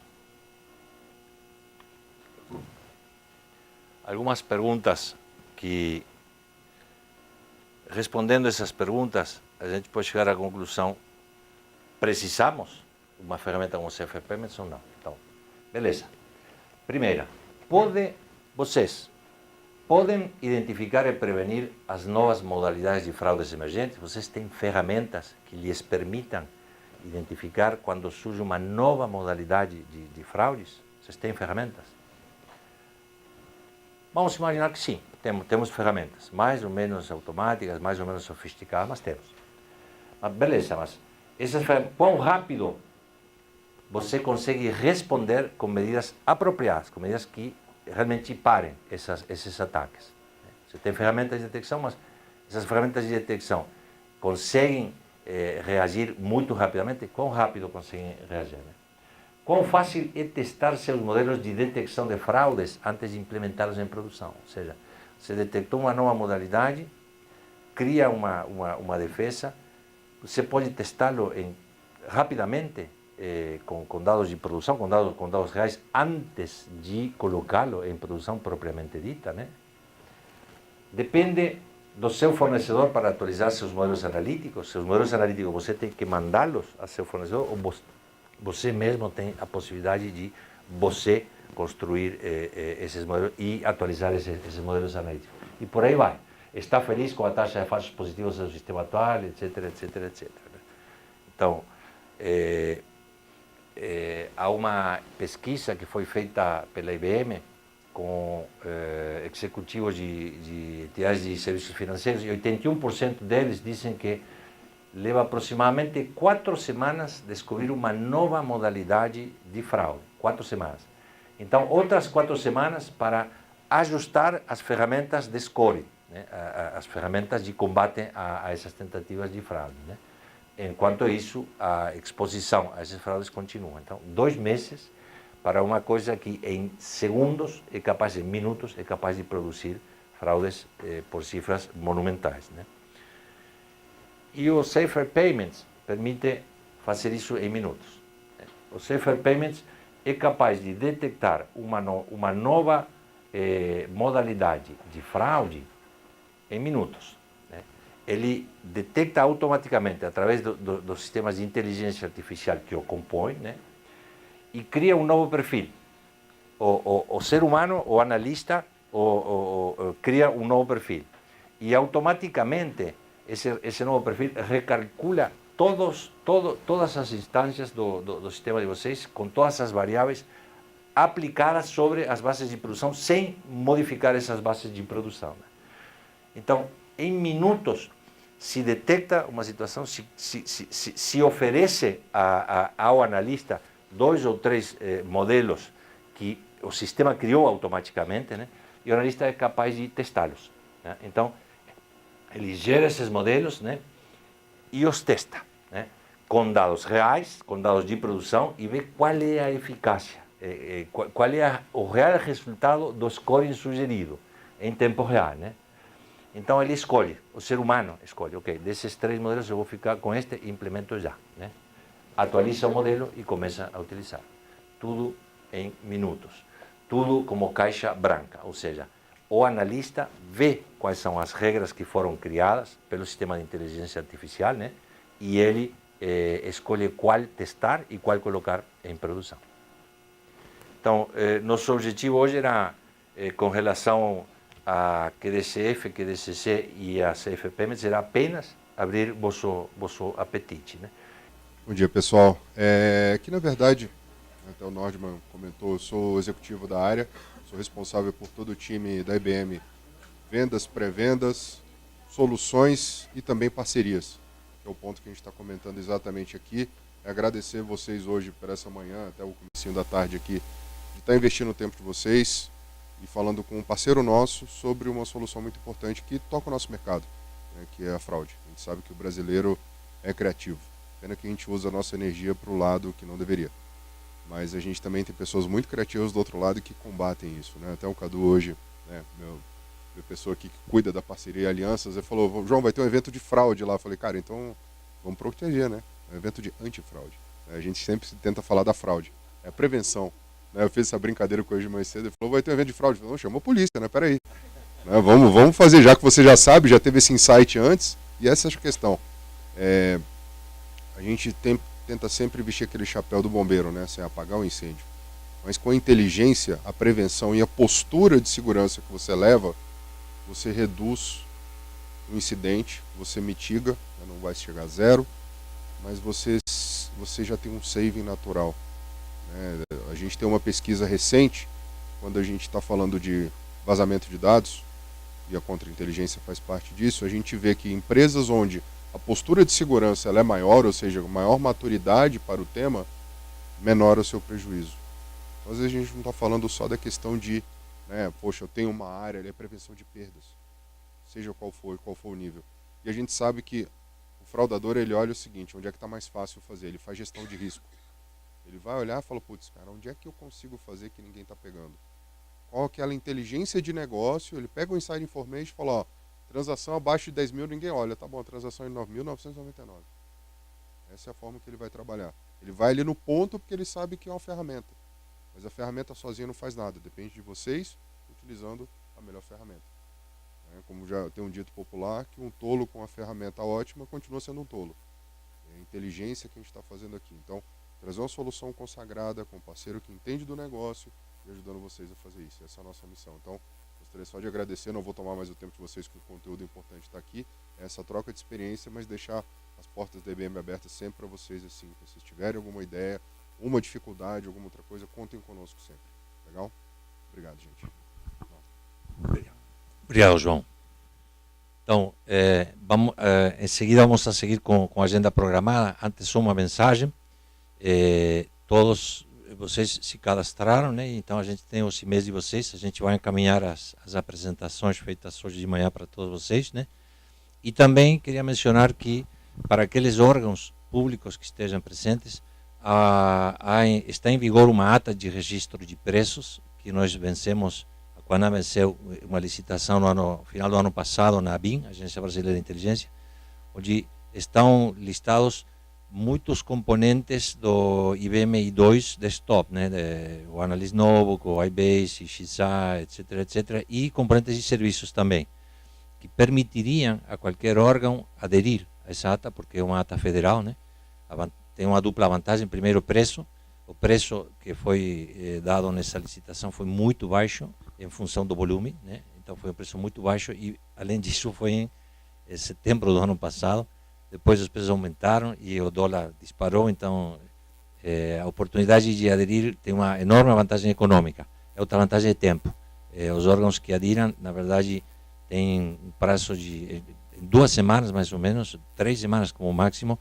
algumas perguntas que, respondendo essas perguntas, a gente pode chegar à conclusão: precisamos de uma ferramenta como o CFR Payments ou não? Então, beleza. Primeira, vocês podem identificar e prevenir as novas modalidades de fraudes emergentes? Vocês têm ferramentas que lhes permitam identificar quando surge uma nova modalidade de fraudes? Vocês têm ferramentas? Vamos imaginar que sim, temos ferramentas, mais ou menos automáticas, mais ou menos sofisticadas, mas temos. Mas beleza, mas quão rápido você consegue responder com medidas apropriadas, com medidas que realmente parem esses ataques? Você tem ferramentas de detecção, mas essas ferramentas de detecção conseguem reagir muito rapidamente? Quão rápido conseguem reagir, né? Quão fácil é testar seus modelos de detecção de fraudes antes de implementá-los em produção? Ou seja, você detectou uma nova modalidade, cria uma defesa, você pode testá-lo rapidamente com dados de produção, com dados reais, antes de colocá-lo em produção propriamente dita, né? Depende do seu fornecedor para atualizar seus modelos analíticos. Seus modelos analíticos você tem que mandá-los a seu fornecedor, ou você mesmo tem a possibilidade de você construir esses modelos e atualizar esses modelos analíticos. E por aí vai. Está feliz com a taxa de falsos positivos do sistema atual, etc, etc, etc. Então, há uma pesquisa que foi feita pela IBM com executivos de entidades de serviços financeiros, e 81% deles dizem que leva aproximadamente 4 semanas descobrir uma nova modalidade de fraude. 4 semanas. Então, outras 4 semanas para ajustar as ferramentas de scoring, né? As ferramentas de combate a essas tentativas de fraude, né? Enquanto isso, a exposição a essas fraudes continua. Então, 2 meses para uma coisa que em segundos é capaz, em minutos, é capaz de produzir fraudes por cifras monumentais, né? E o Safer Payments permite fazer isso em minutos. O Safer Payments é capaz de detectar uma nova modalidade de fraude em minutos, né? Ele detecta automaticamente, através dos sistemas de inteligência artificial que o compõem, né? E cria um novo perfil. O ser humano, o analista, cria um novo perfil. E automaticamente esse novo perfil recalcula todas as instâncias do sistema de vocês, com todas as variáveis, aplicadas sobre as bases de produção sem modificar essas bases de produção. Então, em minutos, se detecta uma situação, se oferece ao analista 2 ou 3 modelos que o sistema criou automaticamente, né? E o analista é capaz de testá-los. Né? Então, ele gera esses modelos, né? E os testa, né? Com dados reais, com dados de produção, e vê qual é a eficácia, qual é o real resultado do scoring sugerido em tempo real. Né? Então ele escolhe, o ser humano escolhe, ok, desses 3 modelos eu vou ficar com este e implemento já. Né? Atualiza o modelo e começa a utilizar. Tudo em minutos. Tudo como caixa branca, ou seja, o analista vê quais são as regras que foram criadas pelo sistema de inteligência artificial, né? E ele escolhe qual testar e qual colocar em produção. Então, nosso objetivo hoje era, com relação a QDCF, QDCC e a CFPM, será apenas abrir vosso apetite. Né? Bom dia, pessoal. Que, na verdade, até o Nordman comentou, eu sou executivo da área, sou responsável por todo o time da IBM, vendas, pré-vendas, soluções e também parcerias, que é o ponto que a gente está comentando exatamente aqui. Agradecer vocês hoje por essa manhã, até o comecinho da tarde aqui, de estar investindo o tempo de vocês e falando com um parceiro nosso sobre uma solução muito importante que toca o nosso mercado, né, que é a fraude. A gente sabe que o brasileiro é criativo. Pena que a gente usa a nossa energia para o lado que não deveria. Mas a gente também tem pessoas muito criativas do outro lado que combatem isso. Né? Até o Cadu hoje, né, minha pessoa aqui que cuida da parceria e alianças, ele falou, João, vai ter um evento de fraude lá. Eu falei, cara, então vamos proteger, né? É um evento de antifraude. A gente sempre tenta falar da fraude. É a prevenção. Né? Eu fiz essa brincadeira com ele de mais cedo, ele falou, vai ter um evento de fraude. Eu falei, não, chama a polícia, né? Peraí. Né? Vamos fazer, já que você já sabe, já teve esse insight antes. E essa é a questão. A gente tenta sempre vestir aquele chapéu do bombeiro, né? Sem apagar o incêndio. Mas com a inteligência, a prevenção e a postura de segurança que você leva, você reduz o incidente, você mitiga, né? Não vai chegar a zero, mas você já tem um saving natural. Né? A gente tem uma pesquisa recente, quando a gente está falando de vazamento de dados, e a contra-inteligência faz parte disso, a gente vê que empresas onde a postura de segurança ela é maior, ou seja, maior maturidade para o tema, menor o seu prejuízo. Então, às vezes a gente não está falando só da questão de, né, poxa, eu tenho uma área, é prevenção de perdas, seja qual for o nível. E a gente sabe que o fraudador, ele olha o seguinte, onde é que está mais fácil fazer? Ele faz gestão de risco. Ele vai olhar e fala, putz, cara, onde é que eu consigo fazer que ninguém está pegando? Qual aquela inteligência de negócio? Ele pega o inside information e fala, ó, transação abaixo de 10 mil, ninguém olha. Tá bom, a transação é 9.999. Essa é a forma que ele vai trabalhar. Ele vai ali no ponto porque ele sabe que é uma ferramenta. Mas a ferramenta sozinha não faz nada. Depende de vocês utilizando a melhor ferramenta. Como já tem um dito popular, que um tolo com uma ferramenta ótima continua sendo um tolo. É a inteligência que a gente está fazendo aqui. Então, trazer uma solução consagrada com um parceiro que entende do negócio e ajudando vocês a fazer isso. Essa é a nossa missão. Então, gostaria só de agradecer, não vou tomar mais o tempo de vocês, que o conteúdo importante está aqui, essa troca de experiência, mas deixar as portas da IBM abertas sempre para vocês, assim, se vocês tiverem alguma ideia, uma dificuldade, alguma outra coisa, contem conosco sempre. Legal? Obrigado, gente. Obrigado, João. Então, em seguida vamos a seguir com a agenda programada. Antes, só uma mensagem. Todos vocês se cadastraram, né? Então a gente tem os e-mails de vocês, a gente vai encaminhar as apresentações feitas hoje de manhã para todos vocês, né? E também queria mencionar que para aqueles órgãos públicos que estejam presentes, está em vigor uma ata de registro de preços que nós vencemos, a Coana venceu uma licitação no final do ano passado na ABIN, Agência Brasileira de Inteligência, onde estão listados muitos componentes do IBM i2 desktop, né, o Analyst Notebook, o iBase, XA, etc., e componentes de serviços também, que permitiriam a qualquer órgão aderir a essa ata, porque é uma ata federal, né? Tem uma dupla vantagem. Primeiro, o preço que foi dado nessa licitação foi muito baixo em função do volume, né? Então foi um preço muito baixo e, além disso, foi em setembro do ano passado. Depois os preços aumentaram e o dólar disparou, então a oportunidade de aderir tem uma enorme vantagem econômica, é outra vantagem de tempo. Os órgãos que aderam, na verdade, têm um prazo de 2 semanas, mais ou menos, 3 semanas como máximo,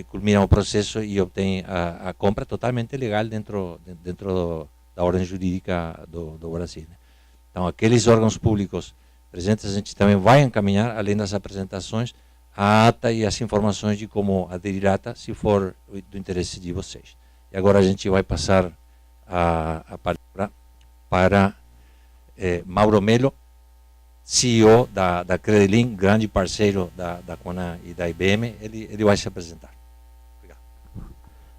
culminam o processo e obtêm a compra totalmente legal dentro da ordem jurídica do Brasil. Então, aqueles órgãos públicos presentes, a gente também vai encaminhar, além das apresentações, a ata e as informações de como aderir à ata, se for do interesse de vocês. E agora a gente vai passar a palavra para Mauro Melo, CEO da Credilink, grande parceiro da Quanan e da IBM. Ele vai se apresentar. Obrigado.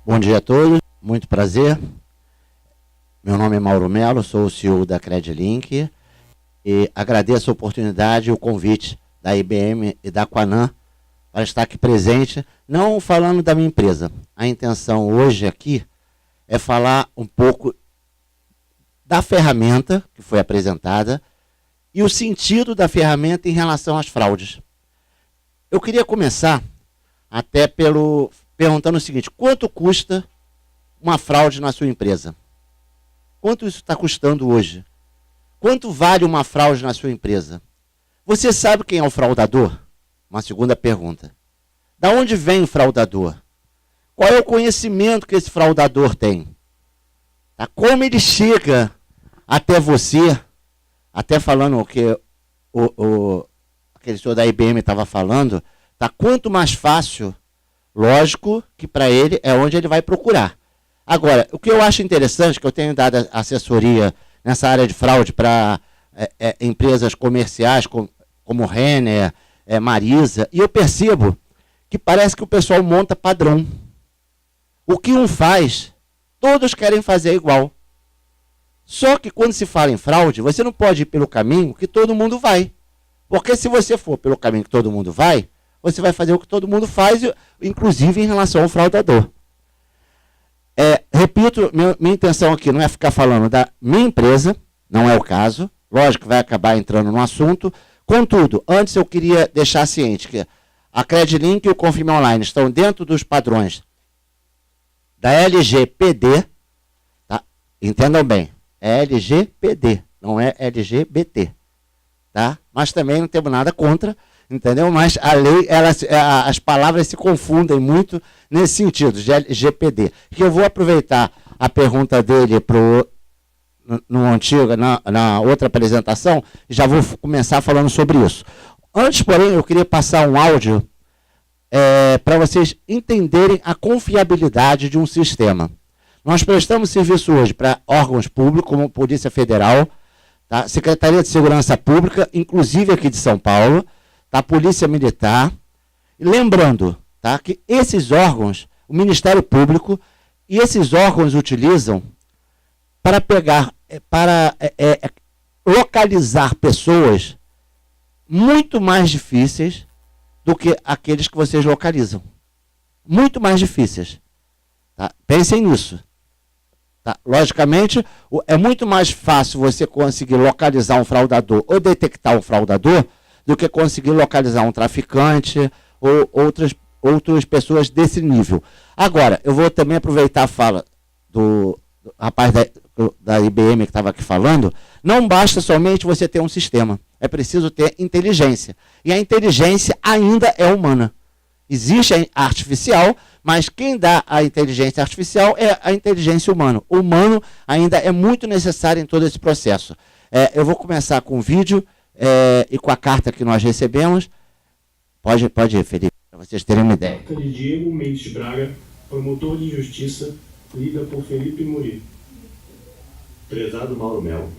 Bom dia a todos, muito prazer. Meu nome é Mauro Melo, sou o CEO da Credilink e agradeço a oportunidade e o convite da IBM e da Quanan para estar aqui presente, não falando da minha empresa. A intenção hoje aqui é falar um pouco da ferramenta que foi apresentada e o sentido da ferramenta em relação às fraudes. Eu queria começar até perguntando o seguinte: quanto custa uma fraude na sua empresa? Quanto isso está custando hoje? Quanto vale uma fraude na sua empresa? Você sabe quem é o fraudador? Uma segunda pergunta. Da onde vem o fraudador? Qual é o conhecimento que esse fraudador tem? Tá? Como ele chega até você? Até falando o que aquele senhor da IBM estava falando, tá? Quanto mais fácil, lógico que para ele é onde ele vai procurar. Agora, o que eu acho interessante, que eu tenho dado assessoria nessa área de fraude para empresas comerciais como Renner, Marisa, e eu percebo que parece que o pessoal monta padrão. O que um faz, todos querem fazer igual. Só que quando se fala em fraude, você não pode ir pelo caminho que todo mundo vai. Porque se você for pelo caminho que todo mundo vai, você vai fazer o que todo mundo faz, inclusive em relação ao fraudador. Repito, minha intenção aqui não é ficar falando da minha empresa, não é o caso. Lógico que vai acabar entrando no assunto. Contudo, antes eu queria deixar ciente que a Credilink e o Confirme Online estão dentro dos padrões da LGPD, tá? Entendam bem, é LGPD, não é LGBT, tá? Mas também não temos nada contra, entendeu? Mas a lei, as palavras se confundem muito nesse sentido, de LGPD. Que eu vou aproveitar a pergunta dele na outra apresentação, já vou começar falando sobre isso. Antes, porém, eu queria passar um áudio para vocês entenderem a confiabilidade de um sistema. Nós prestamos serviço hoje para órgãos públicos, como Polícia Federal, tá? Secretaria de Segurança Pública, inclusive aqui de São Paulo, tá? Polícia Militar. E lembrando, tá, que esses órgãos, o Ministério Público, e esses órgãos utilizam para localizar pessoas muito mais difíceis do que aqueles que vocês localizam. Muito mais difíceis. Tá? Pensem nisso. Tá? Logicamente, é muito mais fácil você conseguir localizar um fraudador ou detectar um fraudador do que conseguir localizar um traficante ou outras pessoas desse nível. Agora, eu vou também aproveitar a fala do rapaz da IBM que estava aqui falando. Não basta somente você ter um sistema, é preciso ter inteligência. E a inteligência ainda é humana. Existe a artificial, mas quem dá a inteligência artificial é a inteligência humana. O humano ainda é muito necessário em todo esse processo. Eu vou começar com o vídeo e com a carta que nós recebemos. Pode ir, Felipe, para vocês terem uma ideia. Carta de Diego Mendes de Braga, promotor de justiça, lida por Felipe Muri. Prezado Mauro Melo,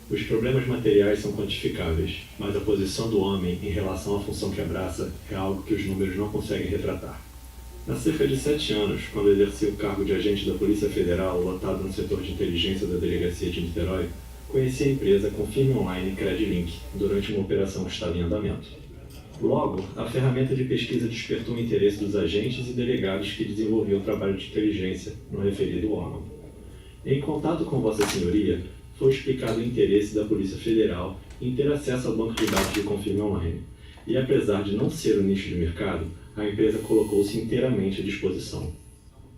os problemas materiais são quantificáveis, mas a posição do homem em relação à função que abraça é algo que os números não conseguem retratar. Há cerca de 7 anos, quando exerci o cargo de agente da Polícia Federal lotado no setor de inteligência da Delegacia de Niterói, conheci a empresa Confirme Online Credilink durante uma operação que estava em andamento. Logo, a ferramenta de pesquisa despertou o interesse dos agentes e delegados que desenvolviam o trabalho de inteligência no referido órgão. Em contato com Vossa Senhoria, foi explicado o interesse da Polícia Federal em ter acesso ao banco de dados de Confirme Online. E apesar de não ser o nicho de mercado, a empresa colocou-se inteiramente à disposição.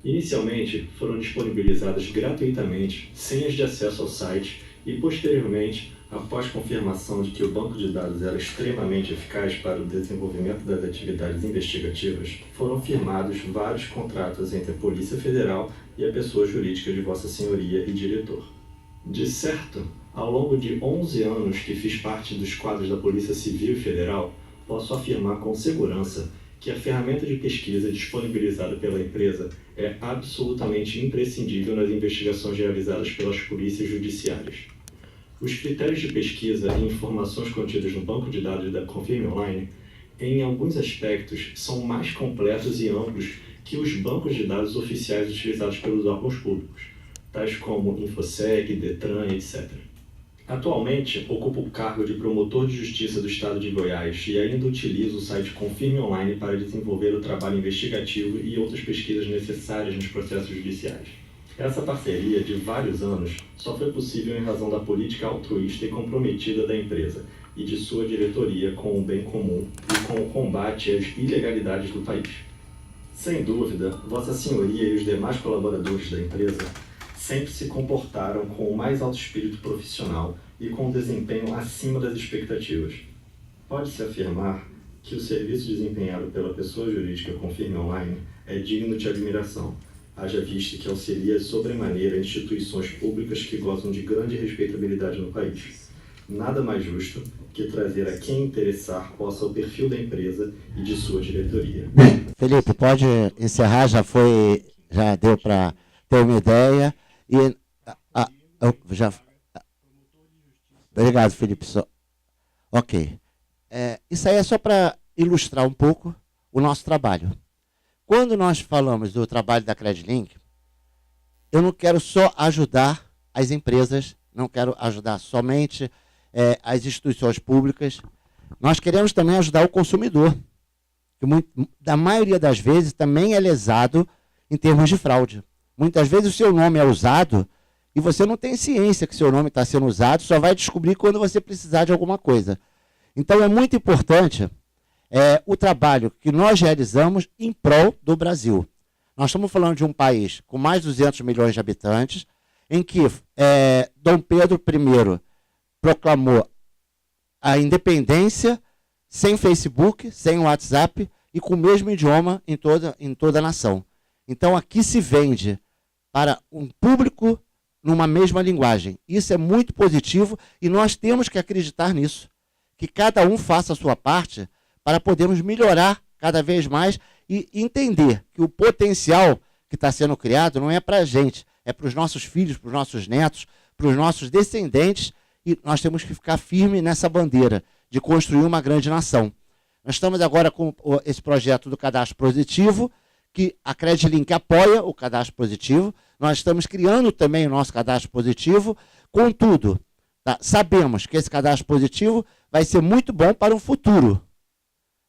Inicialmente, foram disponibilizadas gratuitamente senhas de acesso ao site e, posteriormente, após confirmação de que o banco de dados era extremamente eficaz para o desenvolvimento das atividades investigativas, foram firmados vários contratos entre a Polícia Federal e a pessoa jurídica de Vossa Senhoria e diretor. De certo, ao longo de 11 anos que fiz parte dos quadros da Polícia Civil Federal, posso afirmar com segurança que a ferramenta de pesquisa disponibilizada pela empresa é absolutamente imprescindível nas investigações realizadas pelas polícias judiciárias. Os critérios de pesquisa e informações contidas no banco de dados da Confirme Online, em alguns aspectos, são mais completos e amplos que os bancos de dados oficiais utilizados pelos órgãos públicos, tais como InfoSec, Detran, etc. Atualmente, ocupo o cargo de promotor de justiça do Estado de Goiás e ainda utilizo o site Confirme Online para desenvolver o trabalho investigativo e outras pesquisas necessárias nos processos judiciais. Essa parceria de vários anos só foi possível em razão da política altruísta e comprometida da empresa e de sua diretoria com o bem comum e com o combate às ilegalidades do país. Sem dúvida, Vossa Senhoria e os demais colaboradores da empresa sempre se comportaram com o mais alto espírito profissional e com um desempenho acima das expectativas. Pode-se afirmar que o serviço desempenhado pela pessoa jurídica Confirme Online é digno de admiração, haja vista que auxilia sobremaneira instituições públicas que gozam de grande respeitabilidade no país. Nada mais justo que trazer a quem interessar possa o perfil da empresa e de sua diretoria. Felipe, pode encerrar, já deu para ter uma ideia. Obrigado, Felipe. Ok. Isso aí é só para ilustrar um pouco o nosso trabalho. Quando nós falamos do trabalho da CredLink, eu não quero só ajudar as empresas, não quero ajudar somente as instituições públicas. Nós queremos também ajudar o consumidor, que da maioria das vezes também é lesado em termos de fraude. Muitas vezes o seu nome é usado e você não tem ciência que seu nome está sendo usado, só vai descobrir quando você precisar de alguma coisa. Então é muito importante o trabalho que nós realizamos em prol do Brasil. Nós estamos falando de um país com mais de 200 milhões de habitantes, em que Dom Pedro I proclamou a independência sem Facebook, sem WhatsApp e com o mesmo idioma em toda a nação. Então aqui se vende para um público numa mesma linguagem. Isso é muito positivo e nós temos que acreditar nisso. Que cada um faça a sua parte para podermos melhorar cada vez mais e entender que o potencial que está sendo criado não é para a gente, é para os nossos filhos, para os nossos netos, para os nossos descendentes, e nós temos que ficar firme nessa bandeira de construir uma grande nação. Nós estamos agora com esse projeto do cadastro positivo, que a CredLink apoia o cadastro positivo. Nós estamos criando também o nosso cadastro positivo. Contudo, sabemos que esse cadastro positivo vai ser muito bom para o futuro,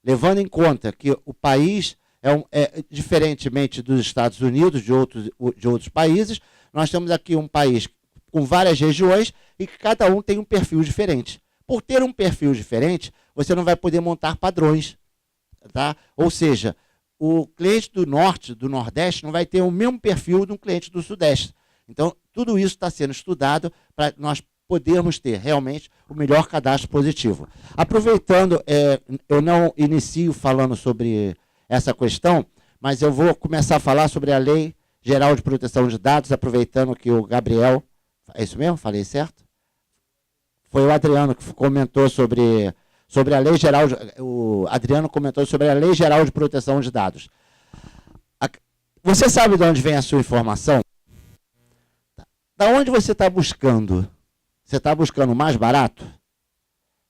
levando em conta que o país, diferentemente dos Estados Unidos, de outros países, nós temos aqui um país com várias regiões e que cada um tem um perfil diferente. Por ter um perfil diferente, você não vai poder montar padrões. Tá? Ou seja, o cliente do Norte, do Nordeste, não vai ter o mesmo perfil de um cliente do Sudeste. Então, tudo isso está sendo estudado para nós podermos ter realmente o melhor cadastro positivo. Aproveitando, eu não inicio falando sobre essa questão, mas eu vou começar a falar sobre a Lei Geral de Proteção de Dados, aproveitando que o Gabriel... É isso mesmo? Falei certo? Foi o Adriano que comentou sobre a Lei Geral... O Adriano comentou sobre a Lei Geral de Proteção de Dados. Você sabe de onde vem a sua informação? Da onde você está buscando? Você está buscando mais barato?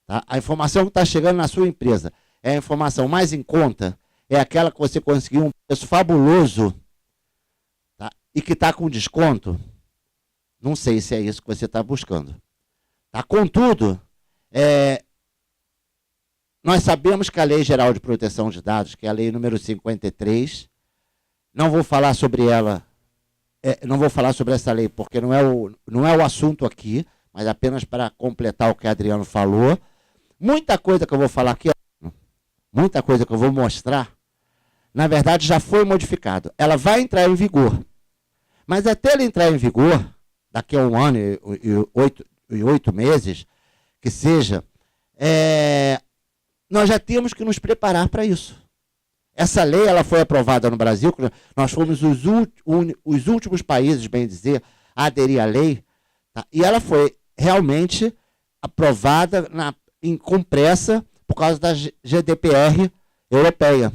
Tá? A informação que está chegando na sua empresa é a informação mais em conta? É aquela que você conseguiu um preço fabuloso, tá? E que está com desconto? Não sei se é isso que você está buscando. Tá? Contudo, nós sabemos que a Lei Geral de Proteção de Dados, que é a Lei número 53, não vou falar sobre ela, não vou falar sobre essa lei, porque não é o assunto aqui, mas apenas para completar o que o Adriano falou. Muita coisa que eu vou falar aqui, muita coisa que eu vou mostrar, na verdade, já foi modificado. Ela vai entrar em vigor. Mas até ela entrar em vigor, daqui a 1 ano e 8 meses, que seja, nós já temos que nos preparar para isso. Essa lei ela foi aprovada no Brasil, nós fomos os últimos países, bem dizer, a aderir à lei, tá? E ela foi realmente aprovada com pressa por causa da GDPR europeia.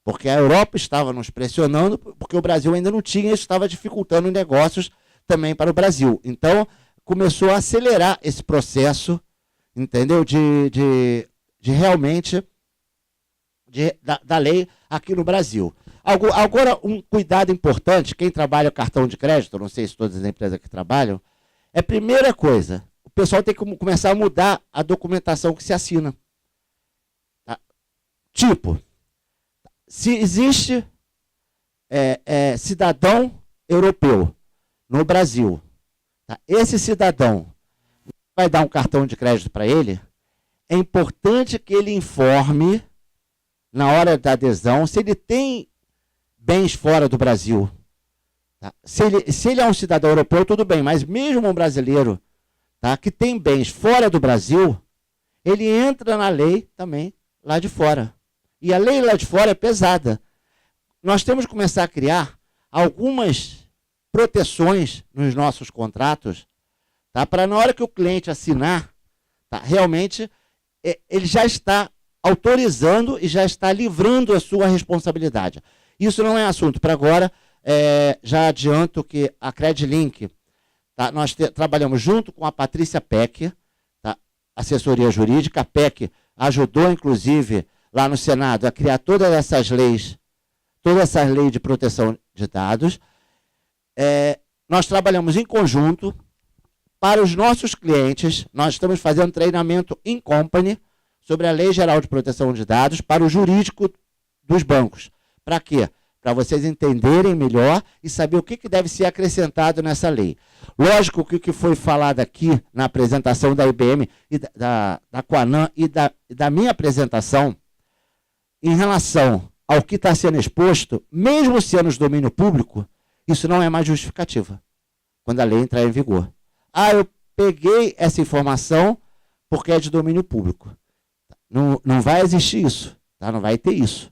Porque a Europa estava nos pressionando, porque o Brasil ainda não tinha, isso estava dificultando negócios também para o Brasil. Então, começou a acelerar esse processo, entendeu? De realmente da lei aqui no Brasil. Agora, um cuidado importante, quem trabalha cartão de crédito, não sei se todas as empresas que trabalham, é a primeira coisa, o pessoal tem que começar a mudar a documentação que se assina. Tá? Tipo, se existe cidadão europeu no Brasil, tá? Esse cidadão vai dar um cartão de crédito para ele, é importante que ele informe, na hora da adesão, se ele tem bens fora do Brasil. Tá? Se ele é um cidadão europeu, tudo bem, mas mesmo um brasileiro, tá, que tem bens fora do Brasil, ele entra na lei também lá de fora. E a lei lá de fora é pesada. Nós temos que começar a criar algumas proteções nos nossos contratos, tá, para na hora que o cliente assinar, tá, realmente ele já está autorizando e já está livrando a sua responsabilidade. Isso não é assunto para agora. Já adianto que a Credlink, tá, nós trabalhamos junto com a Patrícia Peck, tá, assessoria jurídica. A Peck ajudou, inclusive, lá no Senado, a criar todas essas leis de proteção de dados. Nós trabalhamos em conjunto para os nossos clientes. Nós estamos fazendo treinamento in company sobre a Lei Geral de Proteção de Dados para o jurídico dos bancos. Para quê? Para vocês entenderem melhor e saber o que deve ser acrescentado nessa lei. Lógico que o que foi falado aqui na apresentação da IBM, e da Quanan e da minha apresentação, em relação ao que está sendo exposto, mesmo sendo de domínio público, isso não é mais justificativa, quando a lei entrar em vigor. Eu peguei essa informação porque é de domínio público. Não vai existir isso, tá? Não vai ter isso.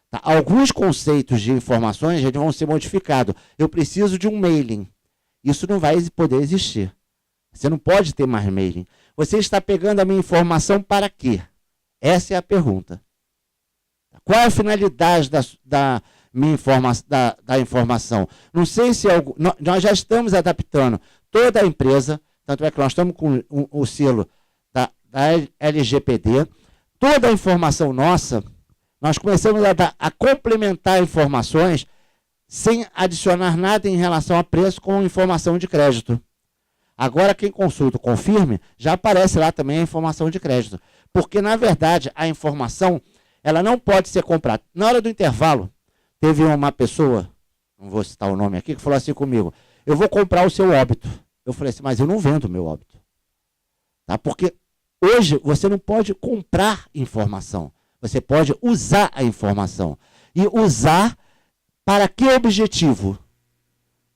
Tá? Alguns conceitos de informações vão ser modificados. Eu preciso de um mailing. Isso não vai poder existir. Você não pode ter mais mailing. Você está pegando a minha informação para quê? Essa é a pergunta. Qual é a finalidade da minha informação? Não sei se nós já estamos adaptando toda a empresa, tanto é que nós estamos com o selo da LGPD. Toda a informação nossa, nós começamos a complementar informações sem adicionar nada em relação a preço com informação de crédito. Agora, quem consulta o Confirme, já aparece lá também a informação de crédito. Porque, na verdade, a informação ela não pode ser comprada. Na hora do intervalo, teve uma pessoa, não vou citar o nome aqui, que falou assim comigo: eu vou comprar o seu óbito. Eu falei assim, mas eu não vendo o meu óbito. Tá? Porque hoje, você não pode comprar informação. Você pode usar a informação. E usar para que objetivo?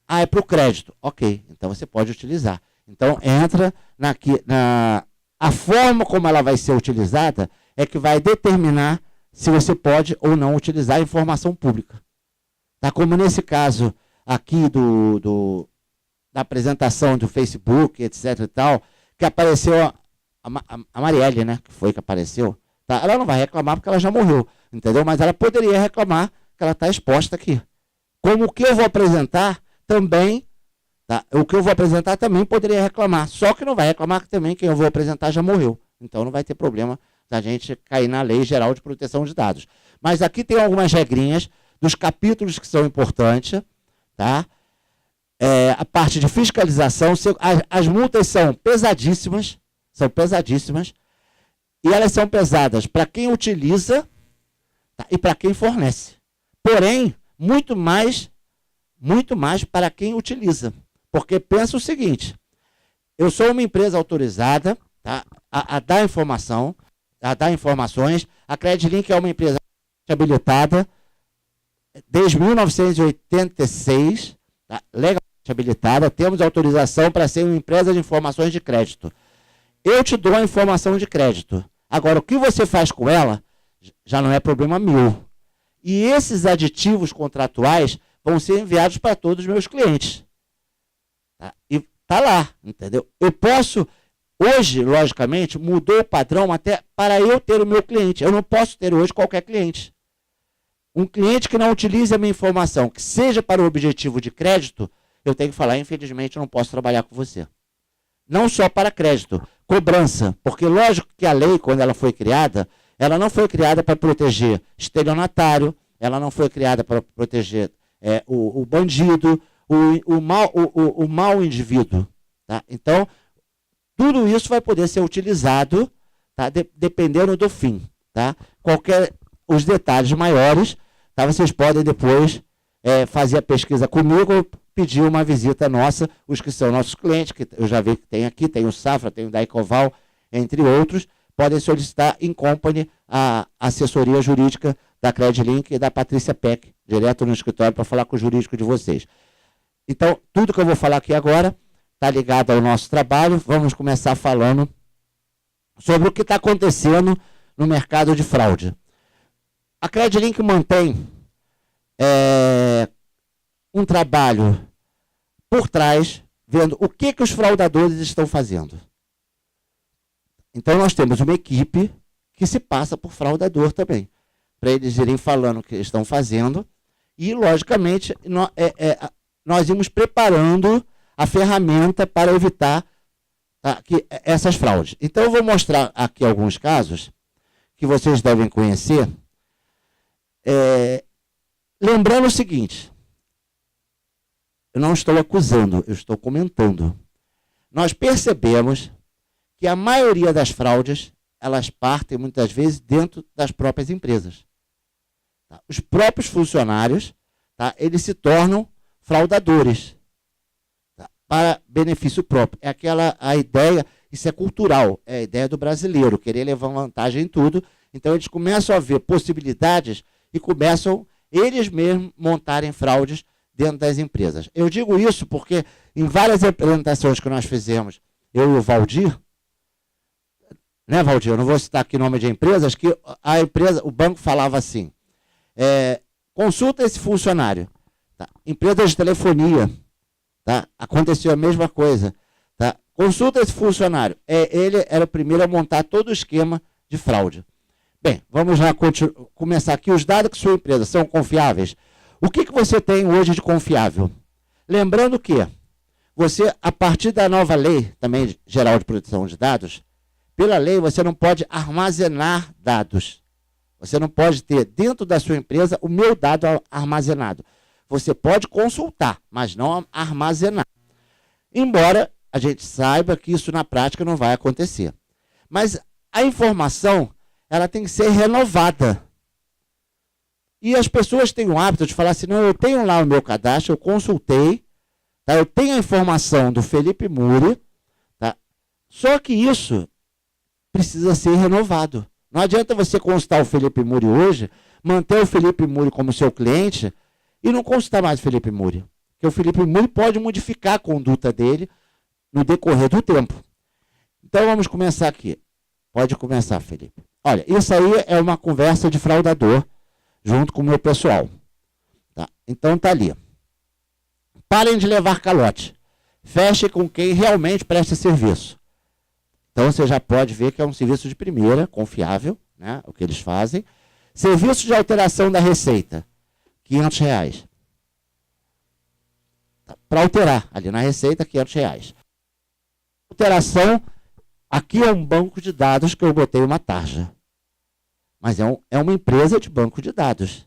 É para o crédito. Ok, então você pode utilizar. Então, entra a forma como ela vai ser utilizada é que vai determinar se você pode ou não utilizar a informação pública. Tá? Como nesse caso aqui da apresentação do Facebook, etc. e tal, que apareceu a Marielle, né, que foi que apareceu, tá? Ela não vai reclamar porque ela já morreu, entendeu? Mas ela poderia reclamar que ela está exposta aqui. Como o que eu vou apresentar também, tá? O que eu vou apresentar também poderia reclamar, só que não vai reclamar que também quem eu vou apresentar já morreu. Então não vai ter problema da gente cair na Lei Geral de Proteção de Dados. Mas aqui tem algumas regrinhas dos capítulos que são importantes, tá? A parte de fiscalização, as multas são pesadíssimas, e elas são pesadas para quem utiliza, tá, e para quem fornece. Porém, muito mais para quem utiliza. Porque pensa o seguinte: eu sou uma empresa autorizada, tá, a dar informação, a dar informações. A Credlink é uma empresa habilitada, desde 1986, tá, legalmente habilitada, temos autorização para ser uma empresa de informações de crédito. Eu te dou a informação de crédito. Agora, o que você faz com ela já não é problema meu. E esses aditivos contratuais vão ser enviados para todos os meus clientes. Tá? E tá lá, entendeu? Eu posso, hoje, logicamente, mudou o padrão até para eu ter o meu cliente. Eu não posso ter hoje qualquer cliente. Um cliente que não utilize a minha informação, que seja para o objetivo de crédito, eu tenho que falar, infelizmente, eu não posso trabalhar com você. Não só para crédito, cobrança. Porque, lógico que a lei, quando ela foi criada, ela não foi criada para proteger estelionatário, ela não foi criada para proteger o bandido, o mau indivíduo. Tá? Então, tudo isso vai poder ser utilizado, tá? Dependendo do fim. Tá? Os detalhes maiores, tá? Vocês podem depois fazer a pesquisa comigo, ou pedir uma visita nossa, os que são nossos clientes, que eu já vi que tem aqui, tem o Safra, tem o Daicoval, entre outros, podem solicitar em company a assessoria jurídica da Credlink e da Patrícia Peck, direto no escritório, para falar com o jurídico de vocês. Então, tudo que eu vou falar aqui agora está ligado ao nosso trabalho. Vamos começar falando sobre o que está acontecendo no mercado de fraude. A Credlink mantém um trabalho por trás, vendo o que os fraudadores estão fazendo. Então, nós temos uma equipe que se passa por fraudador também, para eles irem falando o que estão fazendo, e, logicamente, nós íamos preparando a ferramenta para evitar essas fraudes. Então, eu vou mostrar aqui alguns casos que vocês devem conhecer. Lembrando o seguinte, eu não estou acusando, eu estou comentando. Nós percebemos que a maioria das fraudes, elas partem muitas vezes dentro das próprias empresas. Tá? Os próprios funcionários, tá? Eles se tornam fraudadores, tá? Para benefício próprio. É a ideia, isso é cultural, é a ideia do brasileiro, querer levar vantagem em tudo. Então eles começam a ver possibilidades e começam eles mesmos montarem fraudes dentro das empresas. Eu digo isso porque em várias apresentações que nós fizemos, eu e o Valdir, né, Valdir? Eu não vou citar aqui nome de empresas, que o banco falava assim, consulta esse funcionário. Tá? Empresa de telefonia, tá? Aconteceu a mesma coisa. Tá? Consulta esse funcionário. Ele era o primeiro a montar todo o esquema de fraude. Bem, vamos lá começar aqui. Os dados que sua empresa são confiáveis. O que você tem hoje de confiável? Lembrando que você, a partir da nova lei, também geral de proteção de dados, pela lei você não pode armazenar dados. Você não pode ter dentro da sua empresa o meu dado armazenado. Você pode consultar, mas não armazenar. Embora a gente saiba que isso na prática não vai acontecer. Mas a informação, ela tem que ser renovada. E as pessoas têm o hábito de falar assim, não, eu tenho lá o meu cadastro, eu consultei, tá? Eu tenho a informação do Felipe Muri, tá? Só que isso precisa ser renovado. Não adianta você consultar o Felipe Muri hoje, manter o Felipe Muri como seu cliente e não consultar mais o Felipe Muri. Porque o Felipe Muri pode modificar a conduta dele no decorrer do tempo. Então vamos começar aqui. Pode começar, Felipe. Olha, isso aí é uma conversa de fraudador junto com o meu pessoal. Tá? Então tá ali. Parem de levar calote. Feche com quem realmente presta serviço. Então você já pode ver que é um serviço de primeira, confiável, né? O que eles fazem. Serviço de alteração da receita, R$500. Tá? Para alterar, ali na receita, R$500. Alteração, aqui é um banco de dados que eu botei uma tarja. Mas é uma empresa de banco de dados.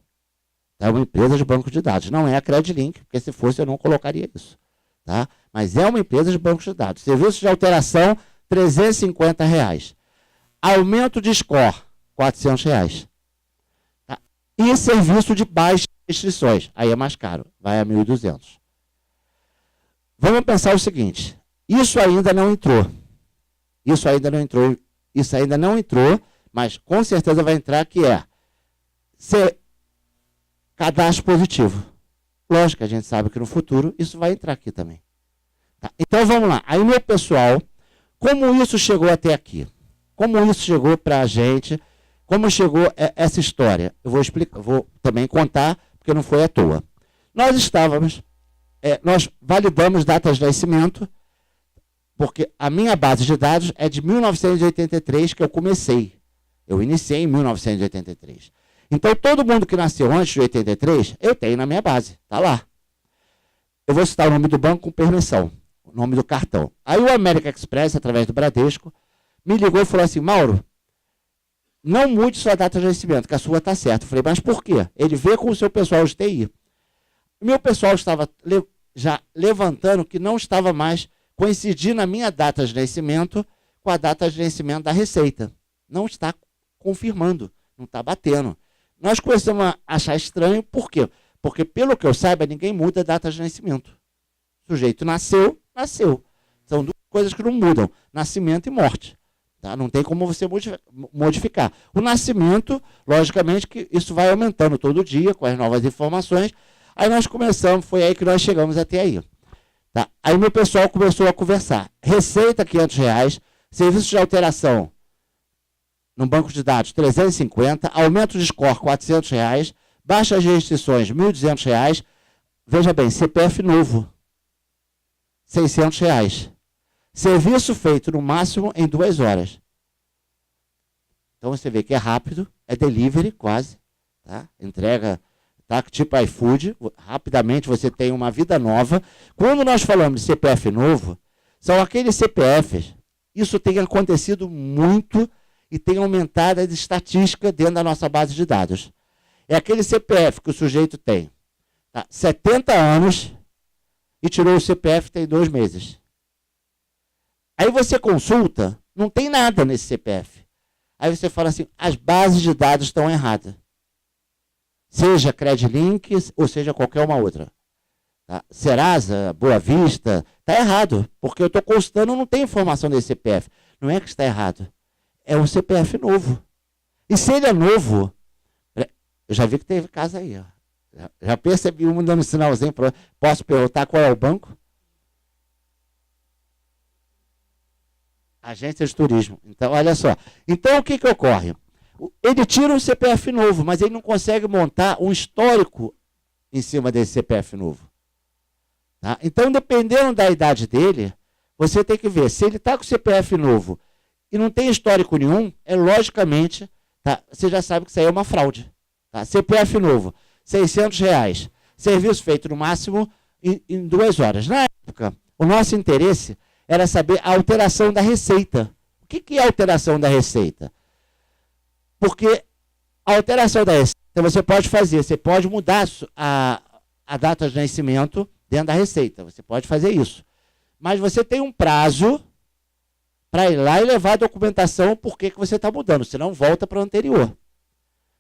É uma empresa de banco de dados. Não é a Credlink, porque se fosse eu não colocaria isso. Tá? Mas é uma empresa de banco de dados. Serviço de alteração, R$350. Aumento de score, R$400. Tá? E serviço de baixas restrições, aí é mais caro, vai a 1.200. Vamos pensar o seguinte, isso ainda não entrou. Isso ainda não entrou, mas com certeza vai entrar, que é cadastro positivo. Lógico que a gente sabe que no futuro isso vai entrar aqui também. Tá? Então vamos lá. Aí, meu pessoal, como isso chegou até aqui? Como isso chegou para a gente? Como chegou essa história? Eu vou explicar, vou também contar, porque não foi à toa. Nós estávamos, nós validamos datas de nascimento, porque a minha base de dados é de 1983, que eu comecei. Eu iniciei em 1983. Então, todo mundo que nasceu antes de 83, eu tenho na minha base. Está lá. Eu vou citar o nome do banco com permissão. O nome do cartão. Aí o American Express, através do Bradesco, me ligou e falou assim, Mauro, não mude sua data de nascimento, que a sua está certa. Eu falei, mas por quê? Ele vê com o seu pessoal de TI. O meu pessoal estava já levantando que não estava mais coincidindo a minha data de nascimento com a data de nascimento da Receita. Não está confirmando, não está batendo. Nós começamos a achar estranho, por quê? Porque, pelo que eu saiba, ninguém muda a data de nascimento. O sujeito nasceu, nasceu. São duas coisas que não mudam, nascimento e morte. Tá? Não tem como você modificar. O nascimento, logicamente, que isso vai aumentando todo dia com as novas informações. Aí nós começamos, foi aí que nós chegamos até aí. Tá? Aí meu pessoal começou a conversar. Receita, R$500, serviço de alteração no banco de dados, 350, aumento de score, R$400, baixas restrições, R$1.200. Veja bem, CPF novo, R$600. Serviço feito no máximo em 2 horas. Então você vê que é rápido, é delivery quase, tá? Entrega, tá? Tipo iFood, rapidamente você tem uma vida nova. Quando nós falamos de CPF novo, são aqueles CPFs, isso tem acontecido muito e tem aumentado a estatística dentro da nossa base de dados. É aquele CPF que o sujeito tem, tá? 70 anos e tirou o CPF tem 2 meses. Aí você consulta, não tem nada nesse CPF. Aí você fala assim, as bases de dados estão erradas. Seja Credlink ou seja qualquer uma outra. Tá? Serasa, Boa Vista, está errado. Porque eu estou consultando, não tem informação desse CPF. Não é que está errado. É um CPF novo. E se ele é novo, eu já vi que teve caso aí. Ó. Já percebi um dando sinalzinho. Posso perguntar qual é o banco? Agência de turismo. Então, olha só. Então, o que ocorre? Ele tira um CPF novo, mas ele não consegue montar um histórico em cima desse CPF novo. Tá? Então, dependendo da idade dele, você tem que ver. Se ele está com CPF novo e não tem histórico nenhum, logicamente, tá? Você já sabe que isso aí é uma fraude. Tá? CPF novo, R$600. Serviço feito no máximo em 2 horas. Na época, o nosso interesse era saber a alteração da receita. O que é a alteração da receita? Porque a alteração da receita você pode fazer, você pode mudar a data de nascimento dentro da receita, você pode fazer isso. Mas você tem um prazo para ir lá e levar a documentação por que você está mudando, senão volta para o anterior.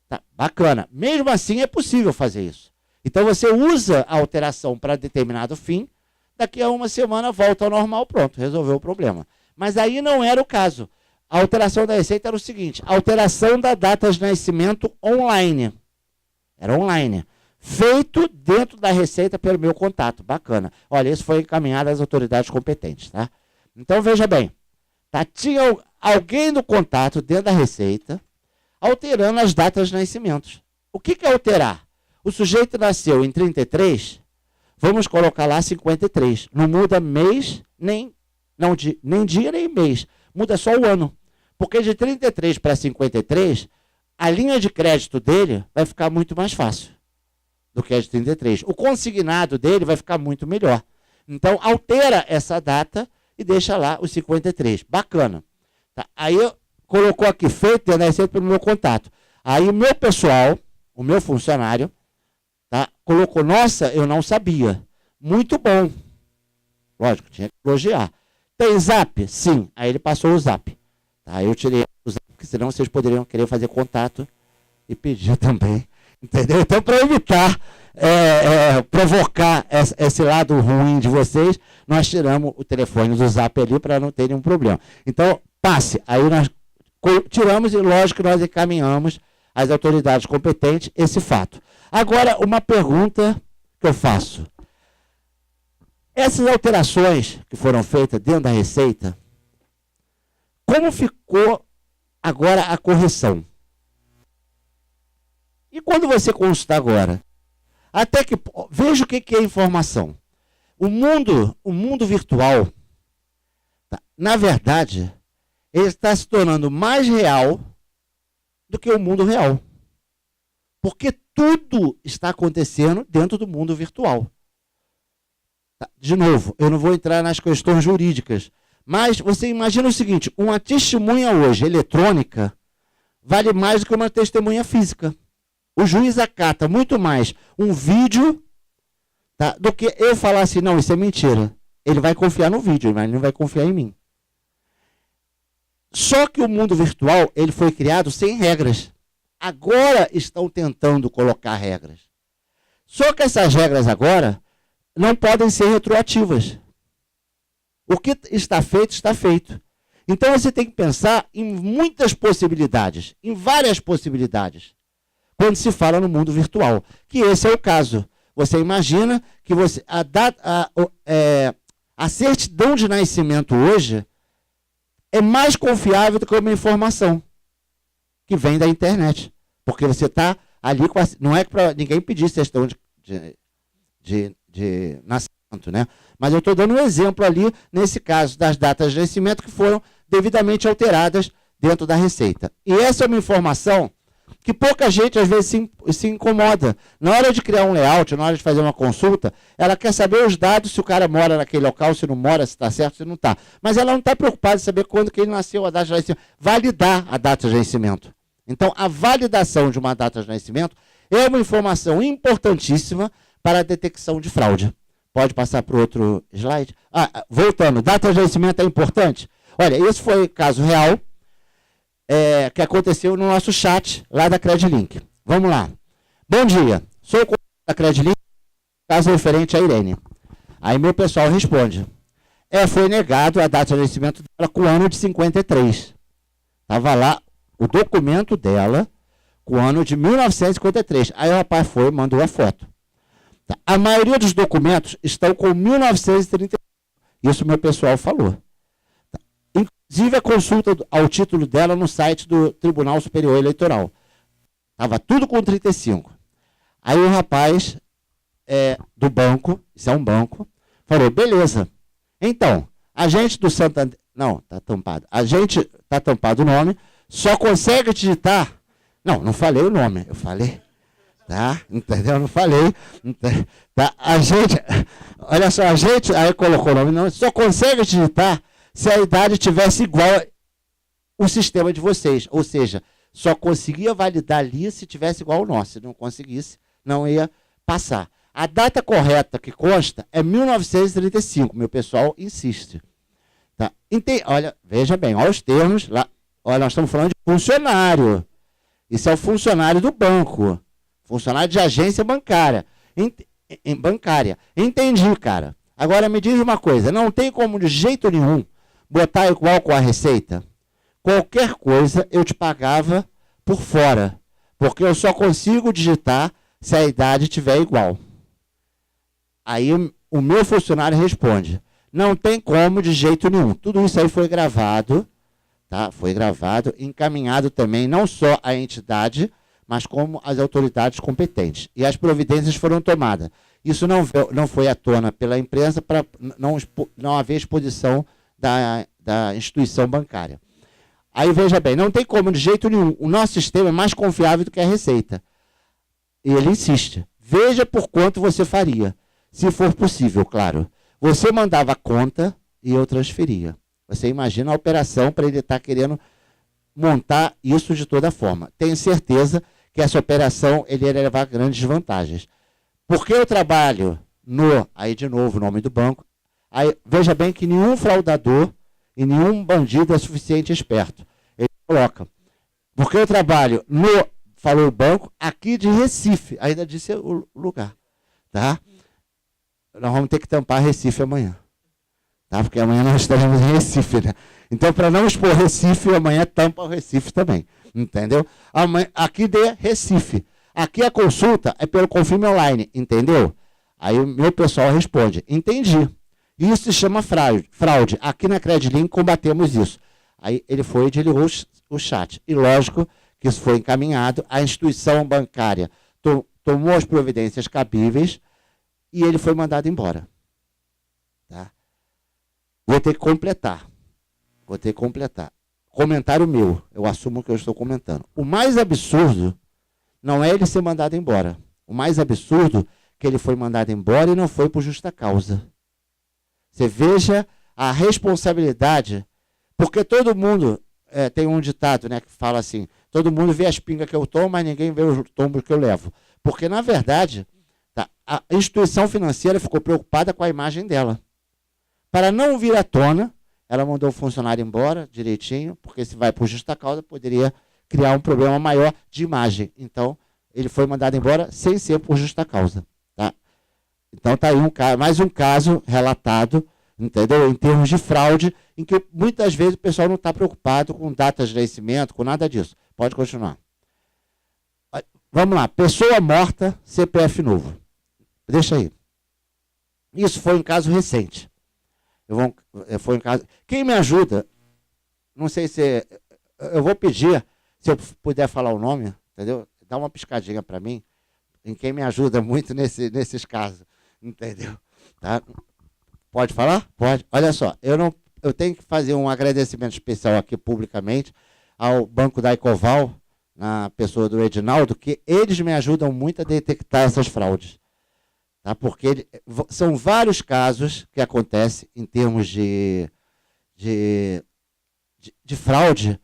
Tá? Bacana. Mesmo assim é possível fazer isso. Então você usa a alteração para determinado fim, daqui a 1 semana volta ao normal, pronto, resolveu o problema. Mas aí não era o caso. A alteração da receita era o seguinte, alteração da data de nascimento online. Era online. Feito dentro da receita pelo meu contato. Bacana. Olha, isso foi encaminhado às autoridades competentes, tá? Então, veja bem. Tá? Tinha alguém no contato dentro da receita alterando as datas de nascimento. O que é alterar? O sujeito nasceu em 33, vamos colocar lá 53. Não muda mês, nem dia, nem mês. Muda só o ano. Porque de 33 para 53, a linha de crédito dele vai ficar muito mais fácil do que a de 33. O consignado dele vai ficar muito melhor. Então, altera essa data e deixa lá os 53. Bacana. Tá? Aí, colocou aqui, feito da receita pelo meu contato. Aí, o meu pessoal, o meu funcionário, tá? Colocou, nossa, eu não sabia. Muito bom. Lógico, tinha que elogiar. Tem Zap? Sim. Aí ele passou o Zap. Aí eu tirei o Zap, porque senão vocês poderiam querer fazer contato e pedir também. Entendeu? Então, para evitar provocar esse lado ruim de vocês, nós tiramos o telefone do Zap ali para não ter nenhum problema. Então, passe. Aí nós tiramos e, lógico, nós encaminhamos às autoridades competentes esse fato. Agora, uma pergunta que eu faço. Essas alterações que foram feitas dentro da Receita, como ficou agora a correção? E quando você consulta agora, até que veja o que é informação. O mundo virtual, tá, na verdade, ele está se tornando mais real do que o mundo real. Porque tudo está acontecendo dentro do mundo virtual. Tá, de novo, eu não vou entrar nas questões jurídicas, mas você imagina o seguinte, uma testemunha hoje eletrônica vale mais do que uma testemunha física. O juiz acata muito mais um vídeo, tá, do que eu falar assim, não, isso é mentira. Ele vai confiar no vídeo, mas ele não vai confiar em mim. Só que o mundo virtual, ele foi criado sem regras. Agora estão tentando colocar regras. Só que essas regras agora não podem ser retroativas. O que está feito, está feito. Então você tem que pensar em muitas possibilidades, em várias possibilidades, quando se fala no mundo virtual, que esse é o caso. Você imagina que a certidão de nascimento hoje é mais confiável do que uma informação que vem da internet. Porque você está ali com não é para ninguém pedir certidão de nascimento, né? Mas eu estou dando um exemplo ali, nesse caso, das datas de nascimento que foram devidamente alteradas dentro da Receita. E essa é uma informação que pouca gente, às vezes, se incomoda. Na hora de criar um layout, na hora de fazer uma consulta, ela quer saber os dados, se o cara mora naquele local, se não mora, se está certo, se não está. Mas ela não está preocupada em saber quando que ele nasceu, a data de nascimento. Validar a data de nascimento. Então, a validação de uma data de nascimento é uma informação importantíssima para a detecção de fraude. Pode passar para o outro slide? Voltando, data de nascimento é importante? Olha, esse foi caso real, que aconteceu no nosso chat lá da Credlink. Vamos lá. Bom dia, sou o da Credlink, caso referente a Irene. Aí meu pessoal responde. Foi negado a data de nascimento dela com o ano de 53. Estava lá o documento dela com o ano de 1953. Aí o rapaz foi e mandou a foto. Tá. A maioria dos documentos estão com 1930. Isso meu pessoal falou. Tá. Inclusive a consulta ao título dela no site do Tribunal Superior Eleitoral. Estava tudo com 35. Aí o rapaz do banco, isso é um banco, falou, beleza. Então, a gente do Santander... Não, está tampado. A gente está tampado o nome, só consegue digitar... Não falei o nome, eu falei... Tá? Entendeu? Não falei. Tá? A gente... Olha só, a gente... Aí colocou o nome, não, só consegue digitar se a idade tivesse igual o sistema de vocês. Ou seja, só conseguia validar ali se tivesse igual ao nosso. Se não conseguisse, não ia passar. A data correta que consta é 1935. Meu pessoal insiste. Tá? Olha, veja bem, olha os termos. Lá, olha, nós estamos falando de funcionário. Isso é o funcionário do banco. Funcionário de agência bancária. Bancária. Entendi, cara. Agora me diz uma coisa. Não tem como de jeito nenhum botar igual com a Receita? Qualquer coisa eu te pagava por fora. Porque eu só consigo digitar se a idade tiver igual. Aí o meu funcionário responde. Não tem como de jeito nenhum. Tudo isso aí foi gravado. Tá? Foi gravado, encaminhado também não só à entidade, mas como às autoridades competentes. E as providências foram tomadas. Isso não foi à tona pela imprensa para não haver exposição da instituição bancária. Aí veja bem, não tem como de jeito nenhum. O nosso sistema é mais confiável do que a Receita. E ele insiste. Veja por quanto você faria. Se for possível, claro. Você mandava a conta e eu transferia. Você imagina a operação para ele estar querendo montar isso de toda forma. Tenho certeza que essa operação ele ia levar grandes vantagens. Porque eu trabalho aí de novo o nome do banco, aí, veja bem que nenhum fraudador e nenhum bandido é suficiente esperto. Ele coloca, porque eu trabalho falou o banco, aqui de Recife, ainda disse o lugar. Tá? Nós vamos ter que tampar Recife amanhã. tá? Porque amanhã nós estaremos em Recife, né? Então, para não expor Recife, amanhã tampa o Recife também, entendeu? Amanhã, aqui de Recife. Aqui a consulta é pelo Confirme Online, entendeu? Aí o meu pessoal responde, entendi. Isso se chama fraude. Aqui na Credlink combatemos isso. Aí ele foi e desligou o chat. E lógico que isso foi encaminhado, a instituição bancária tomou as providências cabíveis e ele foi mandado embora. Tá? Vou ter que completar. Comentário meu, eu assumo que eu estou comentando. O mais absurdo não é ele ser mandado embora. O mais absurdo é que ele foi mandado embora e não foi por justa causa. Você veja a responsabilidade, porque todo mundo, tem um ditado, né, que fala assim, todo mundo vê as pingas que eu tomo, mas ninguém vê os tombos que eu levo. Porque, na verdade, tá, a instituição financeira ficou preocupada com a imagem dela. Para não vir à tona, ela mandou o funcionário embora direitinho, porque se vai por justa causa, poderia criar um problema maior de imagem. Então, ele foi mandado embora sem ser por justa causa. Tá? Então, está aí mais um caso relatado, entendeu? Em termos de fraude, em que muitas vezes o pessoal não está preocupado com datas de nascimento, com nada disso. Pode continuar. Vamos lá. Pessoa morta, CPF novo. Deixa aí. Isso foi um caso recente. Foi um caso. Quem me ajuda, não sei se. Eu vou pedir, se eu puder falar o nome, entendeu? Dá uma piscadinha para mim, em quem me ajuda muito nesses casos, entendeu? Tá? Pode falar? Pode. Olha só, eu tenho que fazer um agradecimento especial aqui publicamente ao Banco da Ecoval, na pessoa do Edinaldo, que eles me ajudam muito a detectar essas fraudes. Tá? Porque são vários casos que acontecem em termos de fraude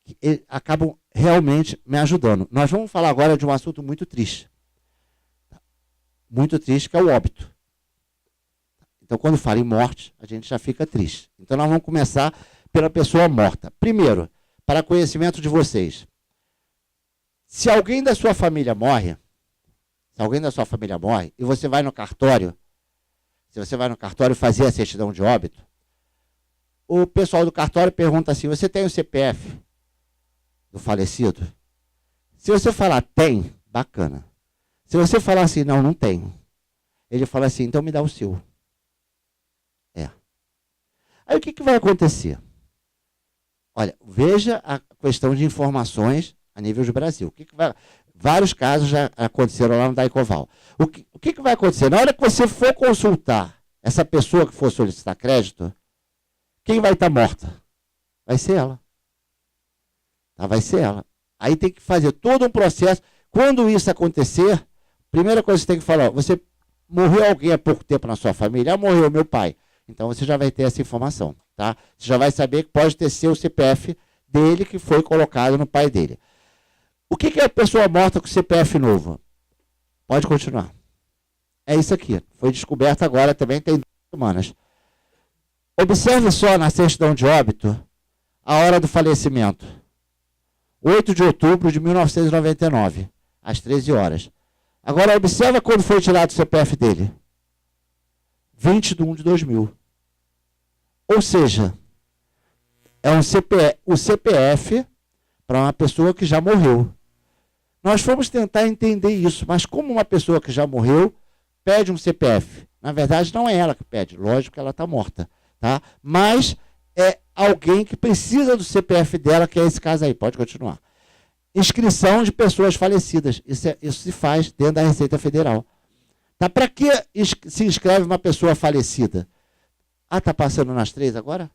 que acabam realmente me ajudando. Nós vamos falar agora de um assunto muito triste. Muito triste, que é o óbito. Então, quando fala em morte, a gente já fica triste. Então, nós vamos começar pela pessoa morta. Primeiro, para conhecimento de vocês, se alguém da sua família morre, e você vai no cartório, fazer a certidão de óbito, o pessoal do cartório pergunta assim, você tem o CPF do falecido? Se você falar tem, bacana. Se você falar assim, não tenho, ele fala assim, então me dá o seu. Aí o que vai acontecer? Olha, veja a questão de informações a nível de Brasil. Vários casos já aconteceram lá no Daicoval. O que vai acontecer? Na hora que você for consultar essa pessoa que for solicitar crédito, quem vai estar morta? Vai ser ela. Tá? Vai ser ela. Aí tem que fazer todo um processo. Quando isso acontecer, primeira coisa que você tem que falar, você morreu alguém há pouco tempo na sua família? Morreu meu pai. Então você já vai ter essa informação. Tá? Você já vai saber que pode ter seu CPF dele que foi colocado no pai dele. O que é a pessoa morta com CPF novo? Pode continuar. É isso aqui. Foi descoberto agora também, tem 2 semanas. Observe só na certidão de óbito a hora do falecimento. 8 de outubro de 1999, às 13 horas. Agora observa quando foi tirado o CPF dele. 20 de 1 de 2000. Ou seja, é o CPF para uma pessoa que já morreu. Nós fomos tentar entender isso, mas como uma pessoa que já morreu pede um CPF? Na verdade, não é ela que pede, lógico que ela está morta, tá? Mas é alguém que precisa do CPF dela, que é esse caso aí. Pode continuar. Inscrição de pessoas falecidas. Isso se faz dentro da Receita Federal. Tá? Para que se inscreve uma pessoa falecida? Ah, está passando nas 3 agora?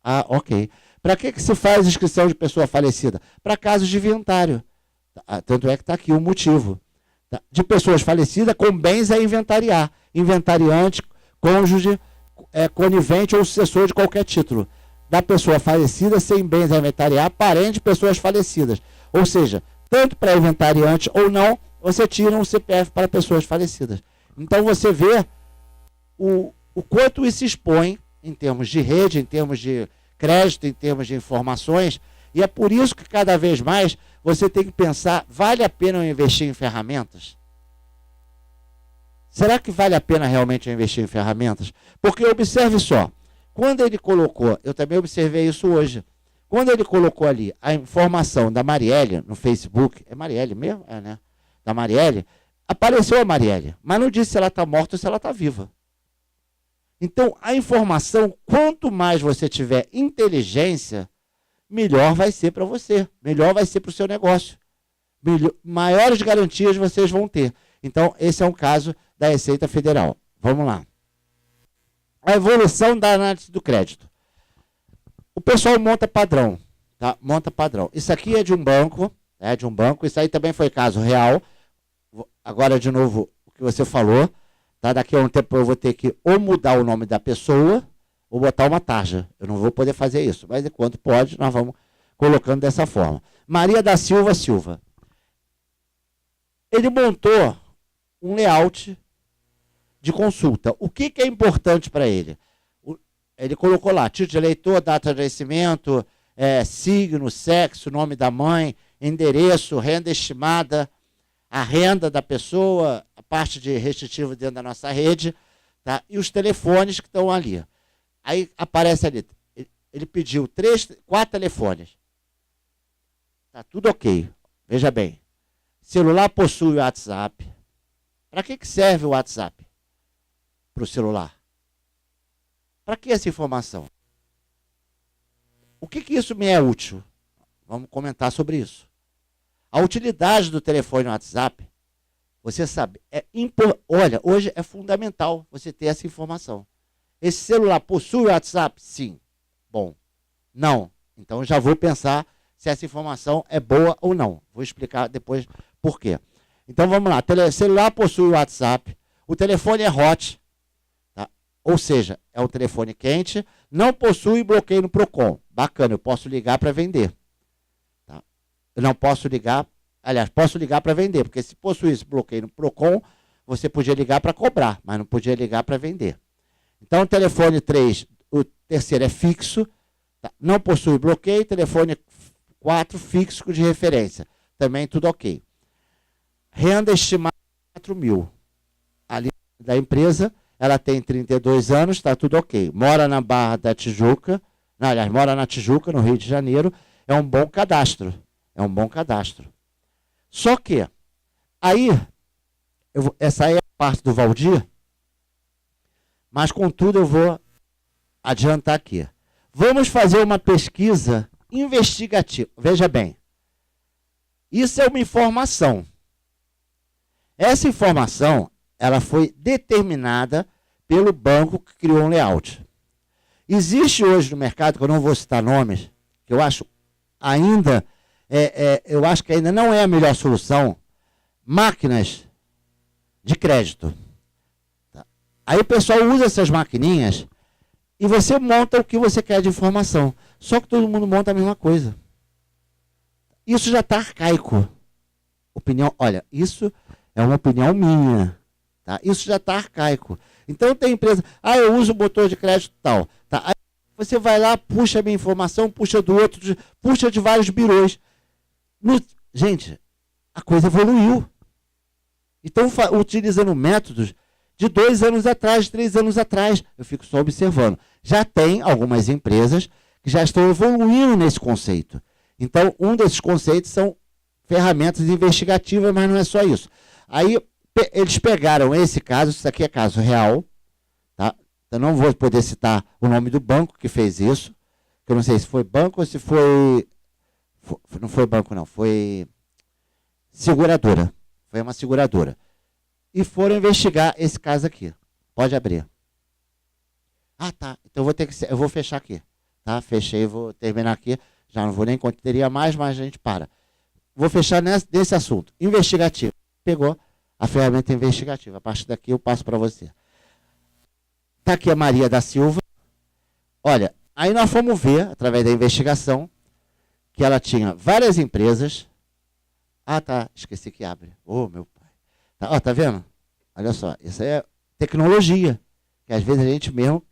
Ah, ok. Para que se faz inscrição de pessoa falecida? Para casos de inventário. Tanto é que está aqui o motivo. Tá? De pessoas falecidas com bens a inventariar. Inventariante, cônjuge, conivente ou sucessor de qualquer título. Da pessoa falecida sem bens a inventariar, parente de pessoas falecidas. Ou seja, tanto para inventariante ou não, você tira um CPF para pessoas falecidas. Então você vê o quanto isso expõe em termos de rede, em termos de crédito, em termos de informações, e é por isso que cada vez mais você tem que pensar, vale a pena eu investir em ferramentas? Será que vale a pena realmente investir em ferramentas? Porque observe só, quando ele colocou, eu também observei isso hoje, quando ele colocou ali a informação da Marielle no Facebook, é Marielle mesmo? É, né? Da Marielle, apareceu a Marielle, mas não disse se ela está morta ou se ela está viva. Então, a informação, quanto mais você tiver inteligência, melhor vai ser para você, melhor vai ser para o seu negócio. Maiores garantias vocês vão ter. Então, esse é um caso da Receita Federal. Vamos lá. A evolução da análise do crédito. O pessoal monta padrão. Tá? Monta padrão. Isso aqui é de um banco. É de um banco. Isso aí também foi caso real. Agora, de novo, o que você falou. Tá? Daqui a um tempo eu vou ter que ou mudar o nome da pessoa ou botar uma tarja. Eu não vou poder fazer isso. Mas enquanto pode, nós vamos colocando dessa forma. Maria da Silva Silva. Ele montou um layout de consulta. O que é importante para ele? Ele colocou lá, título de eleitor, data de nascimento, signo, sexo, nome da mãe, endereço, renda estimada, a renda da pessoa, a parte de restritivo dentro da nossa rede, tá? E os telefones que estão ali. Aí aparece ali, ele pediu 4 telefones. Tá tudo ok. Veja bem. Celular possui o WhatsApp. Para que serve o WhatsApp? Para o celular. Para que essa informação? O que isso me é útil? Vamos comentar sobre isso. A utilidade do telefone no WhatsApp, você sabe, olha, hoje é fundamental você ter essa informação. Esse celular possui o WhatsApp? Sim. Bom. Não. Então já vou pensar se essa informação é boa ou não. Vou explicar depois por quê. Então vamos lá. Celular possui o WhatsApp. O telefone é hot. Tá? Ou seja, é um telefone quente. Não possui bloqueio no Procon. Bacana, eu posso ligar para vender. Tá? Eu não posso ligar. Aliás, posso ligar para vender. Porque se possuísse bloqueio no Procon, você podia ligar para cobrar, mas não podia ligar para vender. Então, o telefone 3, o terceiro é fixo. Tá? Não possui bloqueio. Telefone 4, fixo de referência. Também tudo ok. Renda estimada 4 mil. Ali da empresa, ela tem 32 anos, está tudo ok. Mora na Barra da Tijuca, não, aliás, mora na Tijuca, no Rio de Janeiro, é um bom cadastro. É um bom cadastro. Só que, aí, essa aí é a parte do Valdir, mas contudo eu vou adiantar aqui. Vamos fazer uma pesquisa investigativa. Veja bem, isso é uma informação. Essa informação, ela foi determinada pelo banco que criou um layout. Existe hoje no mercado, que eu não vou citar nomes, que eu acho ainda, eu acho que ainda não é a melhor solução, máquinas de crédito. Tá? Aí o pessoal usa essas maquininhas e você monta o que você quer de informação. Só que todo mundo monta a mesma coisa. Isso já está arcaico. Olha, isso é uma opinião minha. Tá? Isso já está arcaico. Então tem empresa, eu uso o motor de crédito tal. Tá? Aí você vai lá, puxa a minha informação, puxa do outro, puxa de vários birôs. Gente, a coisa evoluiu. Então, utilizando métodos de 2 anos atrás, 3 anos atrás, eu fico só observando. Já tem algumas empresas que já estão evoluindo nesse conceito. Então, um desses conceitos são ferramentas investigativas, mas não é só isso. Aí, eles pegaram esse caso, isso aqui é caso real, tá? Eu não vou poder citar o nome do banco que fez isso, que eu não sei se foi banco ou se foi... Não foi banco, não, foi seguradora. Foi uma seguradora. E foram investigar esse caso aqui. Pode abrir. Tá. Então eu vou fechar aqui. Tá? Fechei, vou terminar aqui. Já não vou nem conteria mais, mas a gente para. Vou fechar nesse assunto. Investigativo. Pegou a ferramenta investigativa. A partir daqui eu passo para você. Está aqui a Maria da Silva. Olha, aí nós fomos ver, através da investigação, que ela tinha várias empresas. Tá. Esqueci que abre. Meu pai. Tá vendo? Olha só. Isso é tecnologia. Que às vezes a gente mesmo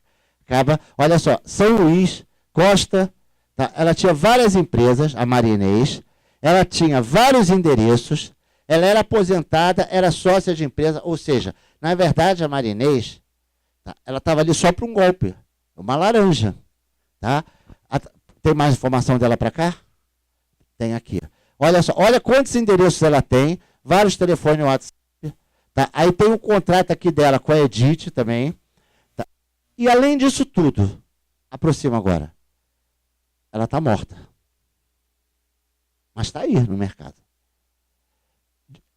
acaba... Olha só. São Luís, Costa... Tá? Ela tinha várias empresas, a Maria Inês, ela tinha vários endereços, ela era aposentada, era sócia de empresa, ou seja, Na verdade, a Marinês, tá, ela estava ali só para um golpe, uma laranja. Tá? Tem mais informação dela para cá? Tem aqui. Olha só, olha quantos endereços ela tem, vários telefones WhatsApp. Tá? Aí tem um contrato aqui dela com a Edith também. Tá? E além disso tudo, aproxima agora. Ela está morta. Mas está aí no mercado.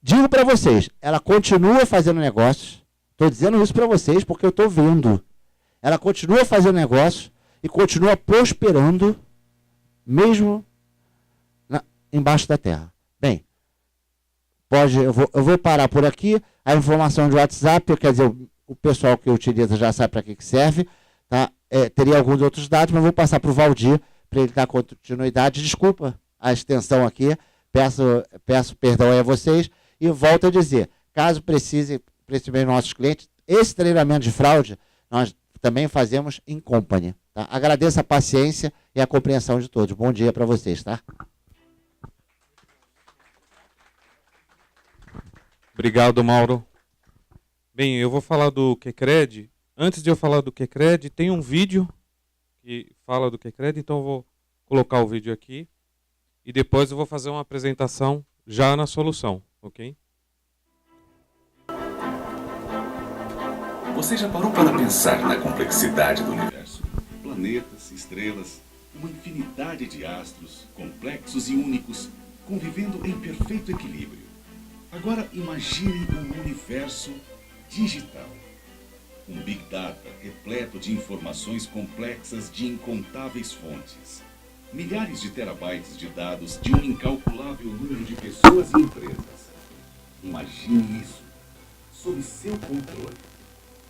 Digo para vocês, ela continua fazendo negócios. Estou dizendo isso para vocês porque eu estou vendo. Ela continua fazendo negócios e continua prosperando, mesmo embaixo da terra. Bem, eu vou parar por aqui. A informação de WhatsApp, quer dizer, o pessoal que utiliza já sabe para que serve. Tá? Teria alguns outros dados, mas vou passar para o Valdir para ele dar continuidade. Desculpa a extensão aqui, peço perdão aí a vocês e volto a dizer, caso precise dos nossos clientes, esse treinamento de fraude nós também fazemos em company. Tá? Agradeço a paciência e a compreensão de todos. Bom dia para vocês, tá? Obrigado, Mauro. Bem, eu vou falar do QCred. Antes de eu falar do QCred, tem um vídeo que fala do QCred, então eu vou colocar o vídeo aqui e depois eu vou fazer uma apresentação já na solução, ok? Você já parou para pensar na complexidade do universo? Planetas, estrelas, uma infinidade de astros, complexos e únicos, convivendo em perfeito equilíbrio. Agora imagine um universo digital. Um Big Data repleto de informações complexas de incontáveis fontes. Milhares de terabytes de dados de um incalculável número de pessoas e empresas. Imagine isso sob seu controle,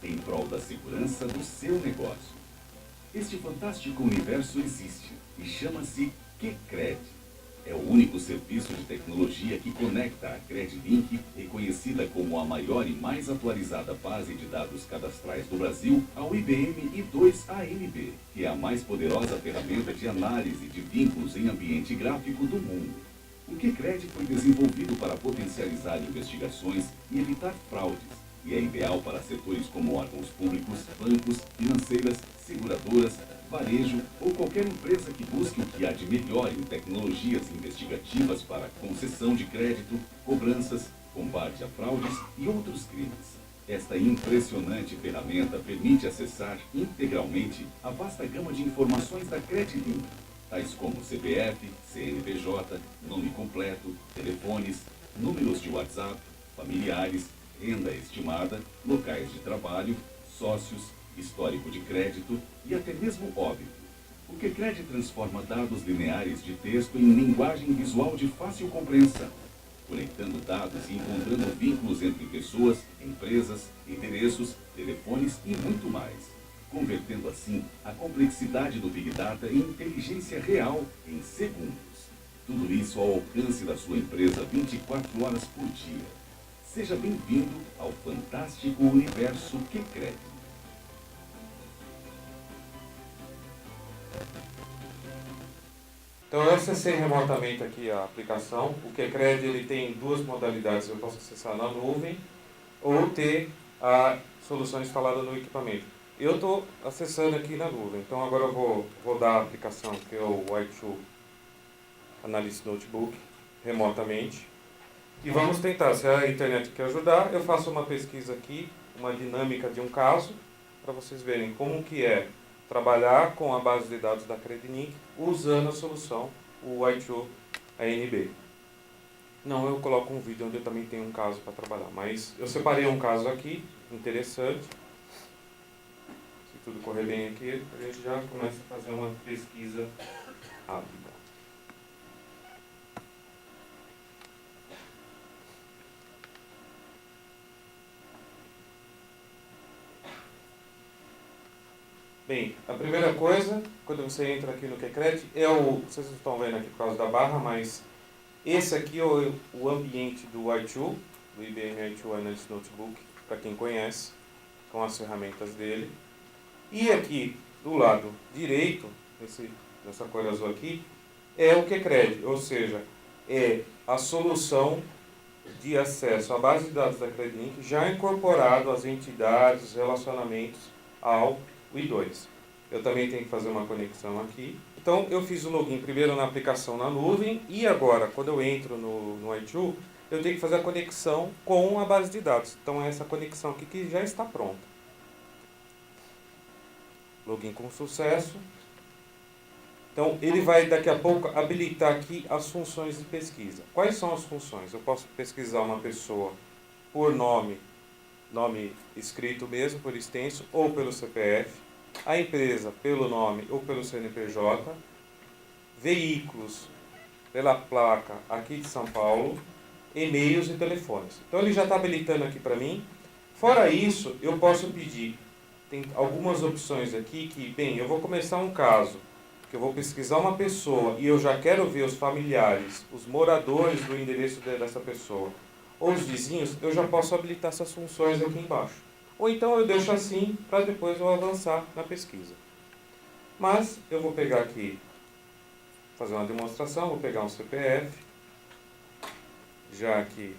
em prol da segurança do seu negócio. Este fantástico universo existe e chama-se QCred. É o único serviço de tecnologia que conecta a CredLink, reconhecida como a maior e mais atualizada base de dados cadastrais do Brasil, ao IBM I2ANB, que é a mais poderosa ferramenta de análise de vínculos em ambiente gráfico do mundo. O QCred foi desenvolvido para potencializar investigações e evitar fraudes, e é ideal para setores como órgãos públicos, bancos, financeiras, seguradoras, varejo ou qualquer empresa que busque o que há de melhor em tecnologias investigativas para concessão de crédito, cobranças, combate a fraudes e outros crimes. Esta impressionante ferramenta permite acessar integralmente a vasta gama de informações da CredLink, tais como CPF, CNPJ, nome completo, telefones, números de WhatsApp, familiares, renda estimada, locais de trabalho, sócios, histórico de crédito e até mesmo óbito. O QCred transforma dados lineares de texto em linguagem visual de fácil compreensão, conectando dados e encontrando vínculos entre pessoas, empresas, endereços, telefones e muito mais, convertendo assim a complexidade do Big Data em inteligência real em segundos. Tudo isso ao alcance da sua empresa 24 horas por dia. Seja bem-vindo ao fantástico universo QCred. Então eu acessei remotamente aqui a aplicação. O QCred ele tem duas modalidades. Eu posso acessar na nuvem ou ter a solução instalada no equipamento. Eu estou acessando aqui na nuvem. Então agora eu vou rodar a aplicação que é o i2 Analyst Notebook remotamente. E vamos tentar, se a internet quer ajudar, eu faço uma pesquisa aqui, uma dinâmica de um caso, para vocês verem como que é trabalhar com a base de dados da CredLink usando a solução, o i2ANB. Não, eu coloco um vídeo onde eu também tenho um caso para trabalhar, mas eu separei um caso aqui, interessante. Se tudo correr bem aqui, a gente já começa a fazer uma pesquisa rápida. Bem, a primeira coisa, quando você entra aqui no QCred, vocês estão vendo aqui por causa da barra, mas esse aqui é o ambiente do i2, do IBM i2 Analyst Notebook, para quem conhece, com as ferramentas dele. E aqui, do lado direito, nessa cor azul aqui, é o QCred, ou seja, é a solução de acesso à base de dados da Credilink já incorporado as entidades, os relacionamentos ao I2. Eu também tenho que fazer uma conexão aqui. Então, eu fiz o login primeiro na aplicação na nuvem e agora, quando eu entro no I2, eu tenho que fazer a conexão com a base de dados. Então, é essa conexão aqui que já está pronta. Login com sucesso. Então, ele vai daqui a pouco habilitar aqui as funções de pesquisa. Quais são as funções? Eu posso pesquisar uma pessoa por nome escrito mesmo, por extenso, ou pelo CPF, a empresa pelo nome ou pelo CNPJ, veículos pela placa aqui de São Paulo, e-mails e telefones. Então, ele já está habilitando aqui para mim. Fora isso, eu posso pedir, tem algumas opções aqui que, bem, eu vou começar um caso, que eu vou pesquisar uma pessoa e eu já quero ver os familiares, os moradores do endereço dessa pessoa, ou os vizinhos, eu já posso habilitar essas funções aqui embaixo. Ou então eu deixo assim para depois eu avançar na pesquisa. Mas eu vou pegar aqui, fazer uma demonstração, vou pegar um CPF, já aqui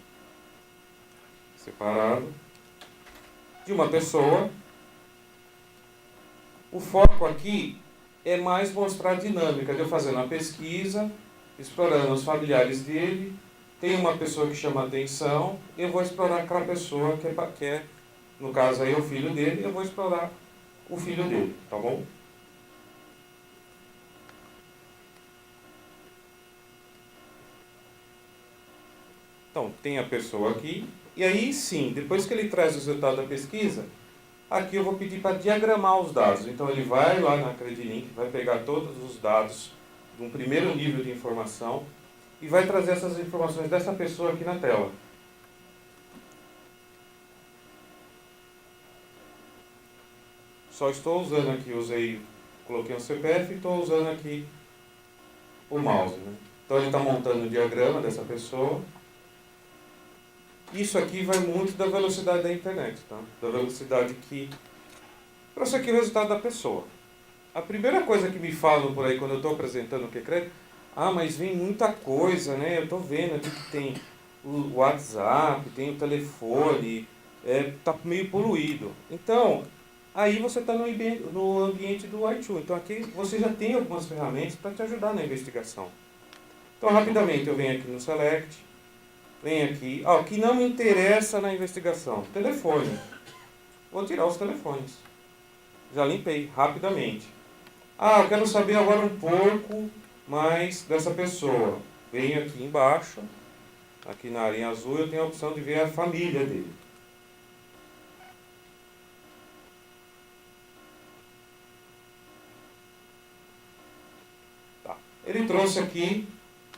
separado, de uma pessoa. O foco aqui é mais mostrar a dinâmica de eu fazendo a pesquisa, explorando os familiares dele, tem uma pessoa que chama atenção, eu vou explorar aquela pessoa que é, no caso aí, o filho dele, eu vou explorar o filho dele, tá bom? Então, tem a pessoa aqui, e aí sim, depois que ele traz o resultado da pesquisa, aqui eu vou pedir para diagramar os dados. Então ele vai lá na Credilink, vai pegar todos os dados de um primeiro nível de informação e vai trazer essas informações dessa pessoa aqui na tela. Só estou usando aqui, coloquei um CPF e estou usando aqui o mouse, né? Então ele está montando o diagrama dessa pessoa. Isso aqui vai muito da velocidade da internet, tá? Da velocidade que... Para isso aqui é o resultado da pessoa. A primeira coisa que me falam por aí quando eu estou apresentando o QCred, mas vem muita coisa, né? Eu estou vendo aqui que tem o WhatsApp, tem o telefone, está meio poluído. Então, aí você está no ambiente do I2. Então aqui você já tem algumas ferramentas para te ajudar na investigação. Então, rapidamente, eu venho aqui no Select, venho aqui, o que não me interessa na investigação, telefone. Vou tirar os telefones. Já limpei rapidamente. Eu quero saber agora um pouco mais dessa pessoa. Venho aqui embaixo, aqui na área azul, eu tenho a opção de ver a família dele. Tá. Ele trouxe aqui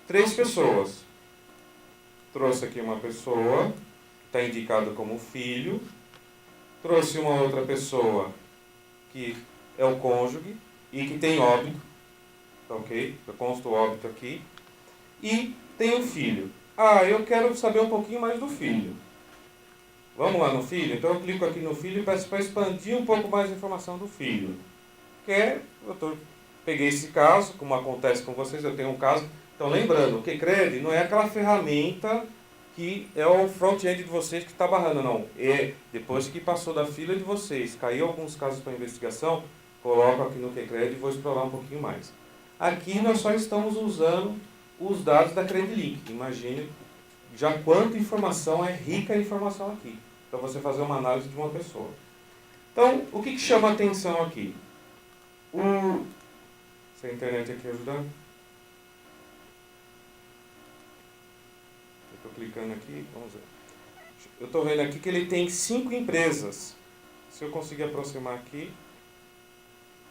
3 pessoas. Trouxe aqui uma pessoa, que está indicada como filho. Trouxe uma outra pessoa, que é o cônjuge, e que tem óbito. Tá ok? Eu consto o óbito aqui. E tem um filho. Eu quero saber um pouquinho mais do filho. Vamos lá no filho? Então eu clico aqui no filho e peço para expandir um pouco mais a informação do filho. Peguei esse caso, como acontece com vocês, eu tenho um caso. Então, lembrando, o QCred não é aquela ferramenta que é o front-end de vocês que está barrando, não. É depois que passou da fila de vocês, caiu alguns casos para investigação, coloco aqui no QCred e vou explorar um pouquinho mais. Aqui nós só estamos usando os dados da Credilink. Imagine já quanta informação, é rica a informação aqui, para você fazer uma análise de uma pessoa. Então, o que chama a atenção aqui? Se a internet aqui ajudando? Estou clicando aqui, vamos ver. Eu estou vendo aqui que ele tem 5 empresas. Se eu conseguir aproximar aqui.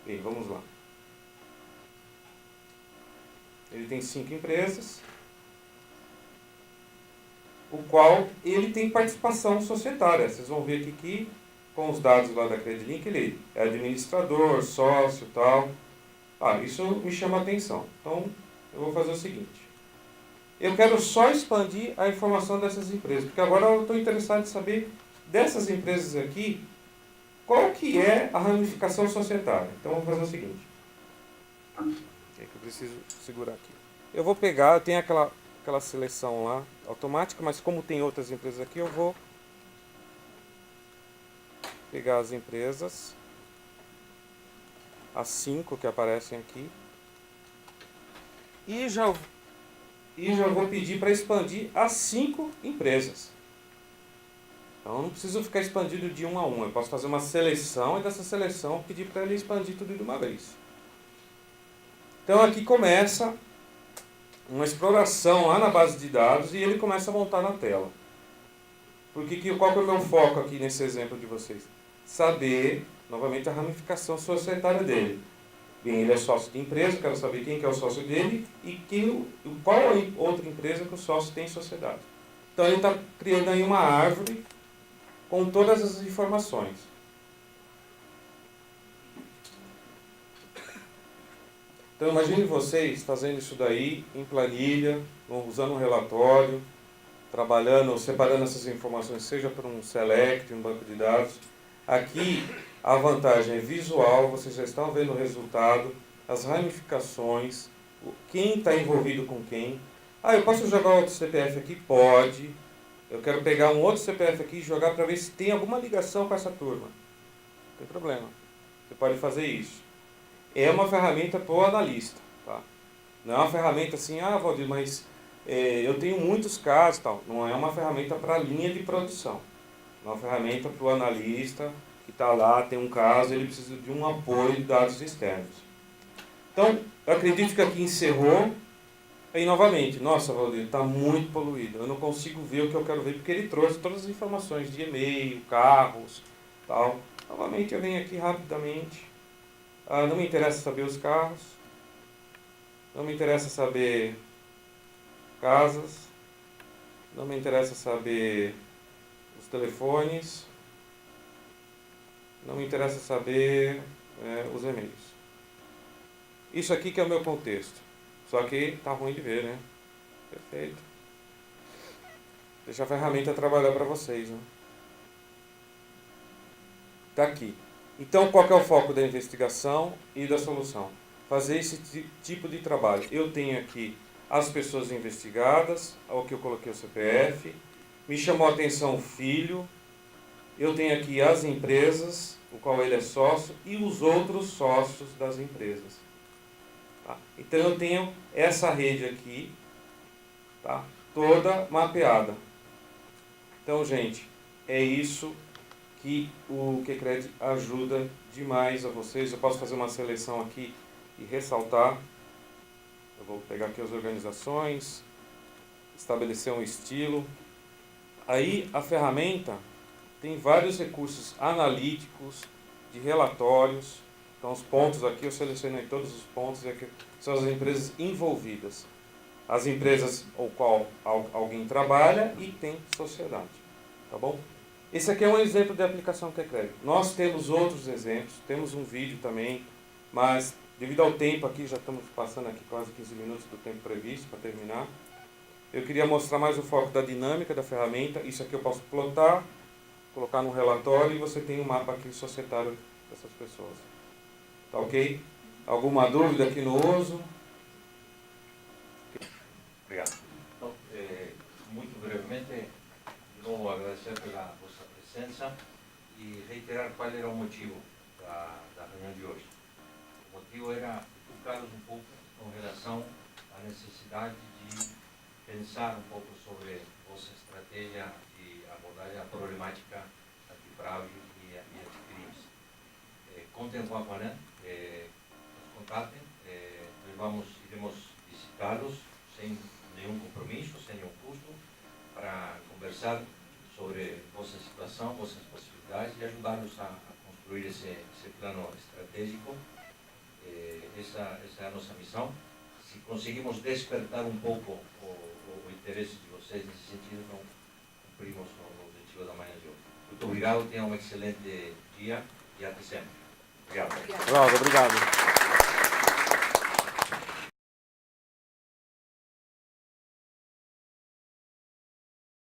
Bem, vamos lá. Ele tem 5 empresas, o qual ele tem participação societária. Vocês vão ver aqui que, com os dados lá da Credilink, ele é administrador, sócio e tal. Isso me chama a atenção. Então, eu vou fazer o seguinte. Eu quero só expandir a informação dessas empresas, porque agora eu estou interessado em saber dessas empresas aqui, qual que é a ramificação societária. Então, eu vou fazer o seguinte. É que eu preciso segurar aqui. Eu vou pegar, tem aquela seleção lá automática, mas como tem outras empresas aqui, eu vou pegar as empresas, as 5 que aparecem aqui, e já vou pedir para expandir as 5 empresas. Então eu não preciso ficar expandido de um a um, eu posso fazer uma seleção e dessa seleção pedir para ele expandir tudo de uma vez. Então aqui começa uma exploração lá na base de dados e ele começa a montar na tela. Qual que é o meu foco aqui nesse exemplo de vocês? Saber, novamente, a ramificação societária dele. Bem, ele é sócio de empresa, quero saber quem que é o sócio dele e qual é a outra empresa que o sócio tem em sociedade. Então ele está criando aí uma árvore com todas as informações. Então imagine vocês fazendo isso daí em planilha, usando um relatório, trabalhando, separando essas informações, seja por um select, um banco de dados. Aqui a vantagem é visual, vocês já estão vendo o resultado, as ramificações, quem está envolvido com quem. Ah, eu posso jogar outro CPF aqui? Pode. Eu quero pegar um outro CPF aqui e jogar para ver se tem alguma ligação com essa turma. Não tem problema. Você pode fazer isso. É uma ferramenta para o analista. Tá? Não é uma ferramenta assim, Valdir, mas eu tenho muitos casos. Tal. Não é uma ferramenta para a linha de produção. É uma ferramenta para o analista que está lá, tem um caso, ele precisa de um apoio de dados externos. Então, eu acredito que aqui encerrou. Aí, novamente, nossa, Valdir, está muito poluído. Eu não consigo ver o que eu quero ver, porque ele trouxe todas as informações de e-mail, carros, tal. Novamente, eu venho aqui rapidamente. Não me interessa saber os carros. Não me interessa saber casas. Não me interessa saber os telefones. Não me interessa saber os e-mails. Isso aqui que é o meu contexto. Só que tá ruim de ver, né? Perfeito. Deixa a ferramenta trabalhar para vocês, né? Tá aqui. Então, qual que é o foco da investigação e da solução? Fazer esse tipo de trabalho. Eu tenho aqui as pessoas investigadas, ao que eu coloquei o CPF, me chamou a atenção o filho, eu tenho aqui as empresas, o qual ele é sócio, e os outros sócios das empresas. Tá? Então eu tenho essa rede aqui, tá? Toda mapeada. Então, gente, é isso que o QCred ajuda demais a vocês. Eu posso fazer uma seleção aqui e ressaltar. Eu vou pegar aqui as organizações, estabelecer um estilo. Aí a ferramenta tem vários recursos analíticos, de relatórios. Então os pontos aqui, eu selecionei todos os pontos, e aqui são as empresas envolvidas. As empresas ao qual alguém trabalha e tem sociedade. Tá bom? Esse aqui é um exemplo de aplicação QCred. Nós temos outros exemplos, temos um vídeo também, mas devido ao tempo aqui, já estamos passando aqui quase 15 minutos do tempo previsto para terminar. Eu queria mostrar mais o foco da dinâmica da ferramenta. Isso aqui eu posso plotar, colocar no relatório e você tem um mapa aqui societário dessas pessoas. Tá ok? Alguma dúvida aqui no uso? Obrigado. Então, muito brevemente, de novo agradecer pela vossa presença e reiterar qual era o motivo da reunião de hoje. O motivo era educar-los um pouco com relação à necessidade de pensar um pouco sobre vossa estratégia de abordagem à problemática antifraude e anticrimes. Contem com a Aquanet, nos contatem, nós iremos visitá-los sem nenhum compromisso, sem nenhum custo, para conversar sobre vossa situação, vossas possibilidades e ajudar-nos a construir esse plano estratégico. Essa é a nossa missão. Se conseguimos despertar um pouco o interesse de vocês nesse sentido, então cumprimos o objetivo da manhã de hoje. Muito obrigado, tenham um excelente dia e até sempre. Obrigado. Obrigado.